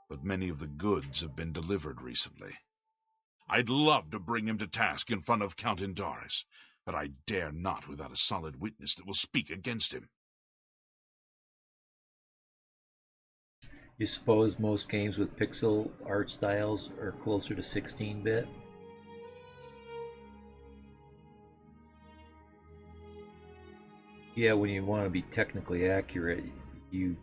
[SPEAKER 2] but many of the goods have been delivered recently. I'd love to bring him to task in front of Count Indaris, but I dare not without a solid witness that will speak against him.
[SPEAKER 1] You suppose most games with pixel art styles are closer to 16-bit? Yeah, when you want to be technically accurate, you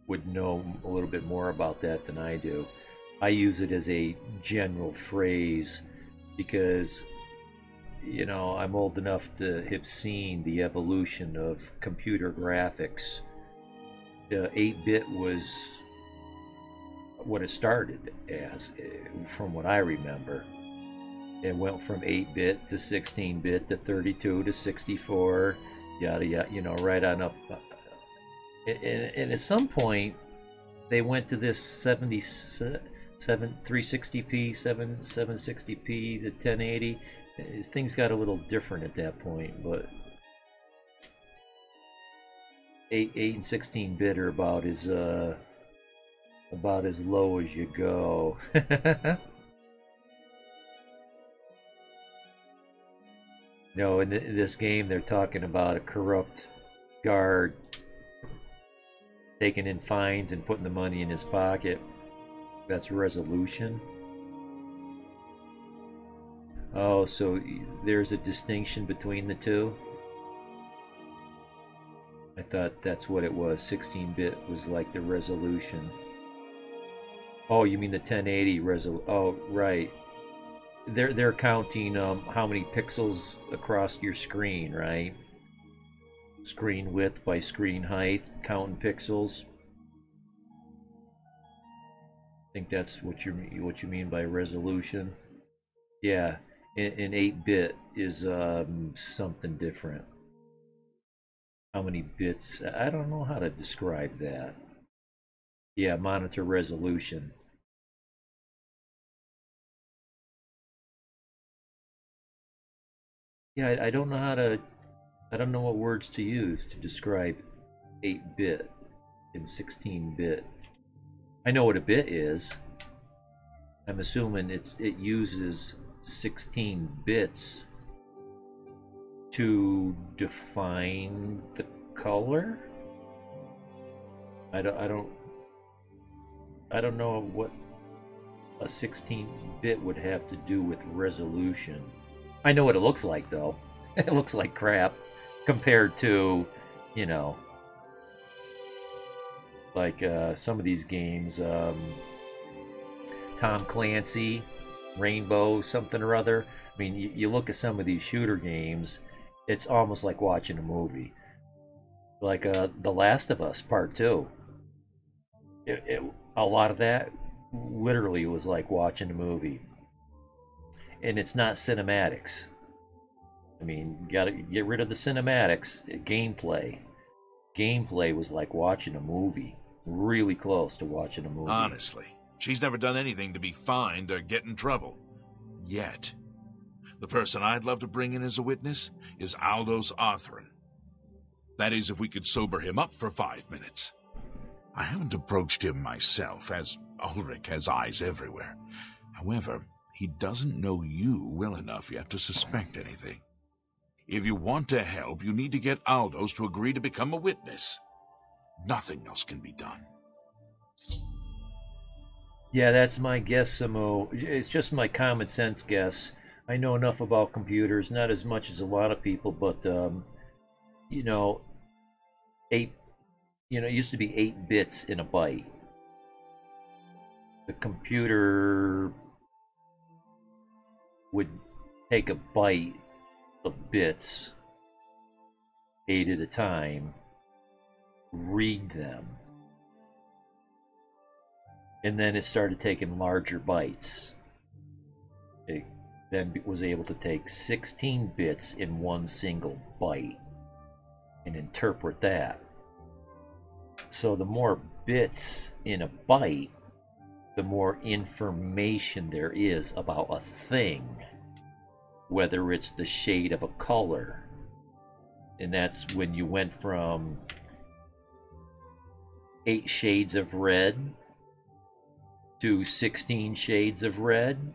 [SPEAKER 1] would know a little bit more about that than I do. I use it as a general phrase because, you know, I'm old enough to have seen the evolution of computer graphics. 8-bit was what it started as, from what I remember. It went from 8-bit to 16-bit to 32 to 64, yada yada, you know, right on up. And at some point, they went to this 360p, 760p, the 1080. Things got a little different at that point, but 8 and 16-bit are about as low as you go. No, in this game, they're talking about a corrupt guard taking in fines and putting the money in his pocket. That's resolution. Oh, so there's a distinction between the two? I thought that's what it was. 16-bit was like the resolution. Oh, you mean the 1080 resolution? Oh, right. They're counting how many pixels across your screen, right? Screen width by screen height, counting pixels. I think that's what you mean by resolution. Yeah, in 8-bit is something different. How many bits? I don't know how to describe that. Yeah, monitor resolution. Yeah, I don't know how to, I don't know what words to use to describe 8-bit and 16-bit. I know what a bit is. I'm assuming it uses 16 bits to define the color. I don't know what a 16-bit would have to do with resolution. I know what it looks like, though. It looks like crap compared to, you know, like some of these games, Tom Clancy, Rainbow, something or other. I mean, you look at some of these shooter games, it's almost like watching a movie. Like The Last of Us Part 2. A lot of that literally was like watching a movie. And it's not cinematics. I mean, you gotta get rid of the cinematics. Gameplay. Gameplay was like watching a movie. Really close to watching a movie.
[SPEAKER 2] Honestly, she's never done anything to be fined or get in trouble. Yet. The person I'd love to bring in as a witness is Aldous Arthur. That is, if we could sober him up for 5 minutes. I haven't approached him myself, as Ulrich has eyes everywhere. However, he doesn't know you well enough yet to suspect anything. If you want to help, you need to get Aldous to agree to become a witness. Nothing else can be done.
[SPEAKER 1] Yeah, that's my guess, Samo. It's just my common sense guess. I know enough about computers, not as much as a lot of people, but, you know, it used to be 8 bits in a byte. The computer would take a byte of bits, 8 at a time, read them, and then it started taking larger bytes. It then was able to take 16 bits in one single byte and interpret that. So the more bits in a byte, the more information there is about a thing, whether it's the shade of a color. And that's when you went from 8 shades of red to 16 shades of red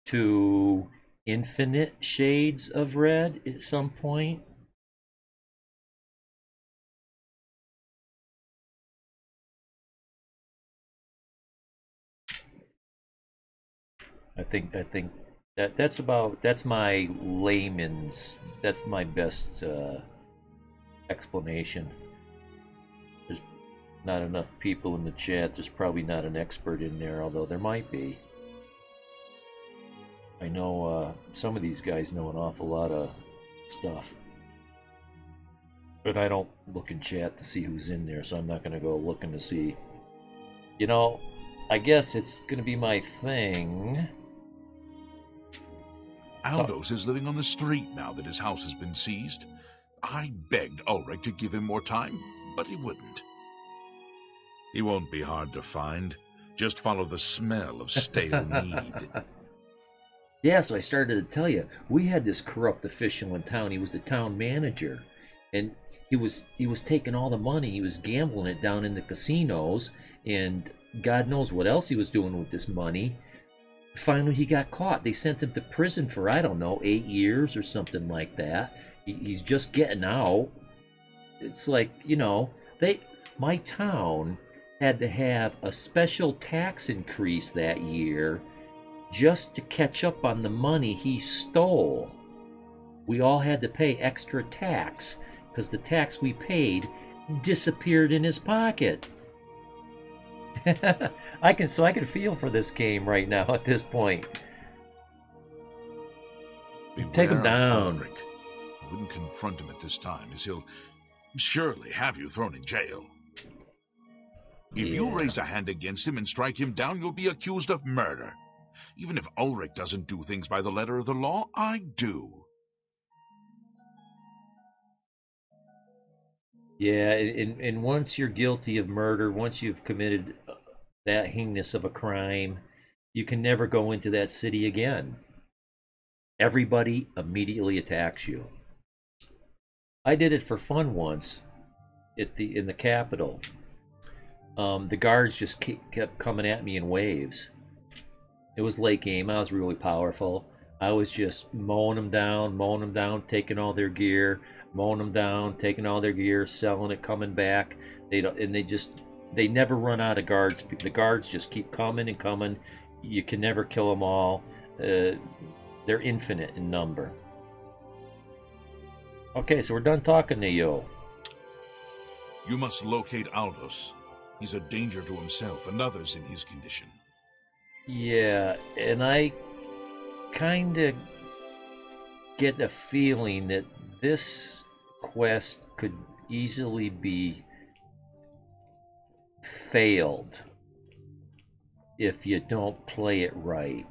[SPEAKER 1] to infinite shades of red at some point. I think that's my layman's, that's my best explanation. There's not enough people in the chat. There's probably not an expert in there, although there might be. I know some of these guys know an awful lot of stuff, but I don't look in chat to see who's in there, so I'm not going to go looking to see. You know, I guess it's going to be my thing
[SPEAKER 2] Aldous is living on the street now that his house has been seized. I begged Ulrich to give him more time, but he wouldn't. He won't be hard to find. Just follow the smell of stale mead.
[SPEAKER 1] Yeah, so I started to tell you, we had this corrupt official in town. He was the town manager, and he was taking all the money. He was gambling it down in the casinos, and God knows what else he was doing with this money. Finally, he got caught. They sent him to prison for, I don't know, 8 years or something like that. He's just getting out. It's like, you know, my town had to have a special tax increase that year just to catch up on the money he stole. We all had to pay extra tax because the tax we paid disappeared in his pocket. I can feel for this game right now at this point. Take him down.
[SPEAKER 2] Ulrich. I wouldn't confront him at this time, as he'll surely have you thrown in jail. If you raise a hand against him and strike him down, you'll be accused of murder. Even if Ulrich doesn't do things by the letter of the law, I do.
[SPEAKER 1] Yeah, and once you're guilty of murder, once you've committed that heinous of a crime, you can never go into that city again. Everybody immediately attacks you. I did it for fun once in the Capitol. The guards just kept coming at me in waves. It was late game. I was really powerful. I was just mowing them down, taking all their gear, mowing them down, taking all their gear, selling it, coming back. They never run out of guards. The guards just keep coming and coming. You can never kill them all. They're infinite in number. Okay, so we're done talking to you.
[SPEAKER 2] You must locate Aldous. He's a danger to himself and others in his condition.
[SPEAKER 1] Yeah, and I kind of get a feeling that this quest could easily be failed if you don't play it right.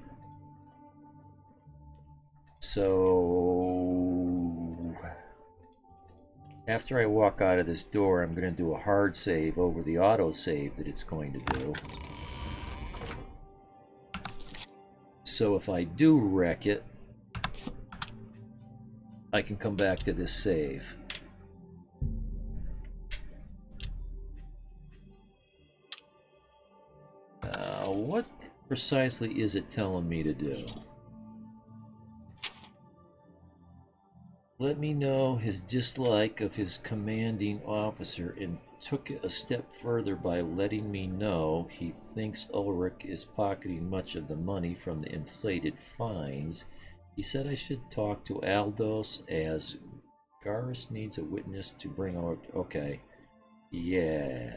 [SPEAKER 1] So after I walk out of this door, I'm going to do a hard save over the auto save that it's going to do. So if I do wreck it, I can come back to this save. What precisely is it telling me to do? Let me know his dislike of his commanding officer and took it a step further by letting me know he thinks Ulrich is pocketing much of the money from the inflated fines. He said I should talk to Aldous as Garrus needs a witness to bring out. Okay. Yeah.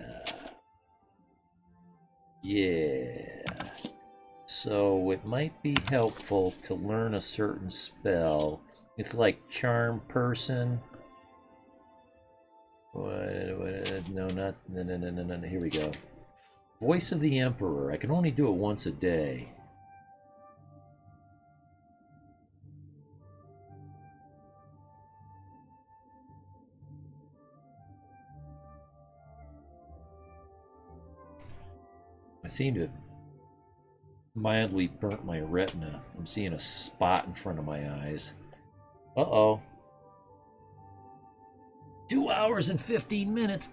[SPEAKER 1] So it might be helpful to learn a certain spell. It's like charm person. No, not. No. Here we go. Voice of the Emperor. I can only do it once a day. I seem to have mildly burnt my retina. I'm seeing a spot in front of my eyes. Uh-oh. 2 hours and 15 minutes.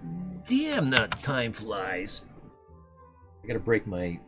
[SPEAKER 1] Damn, that time flies. I gotta break my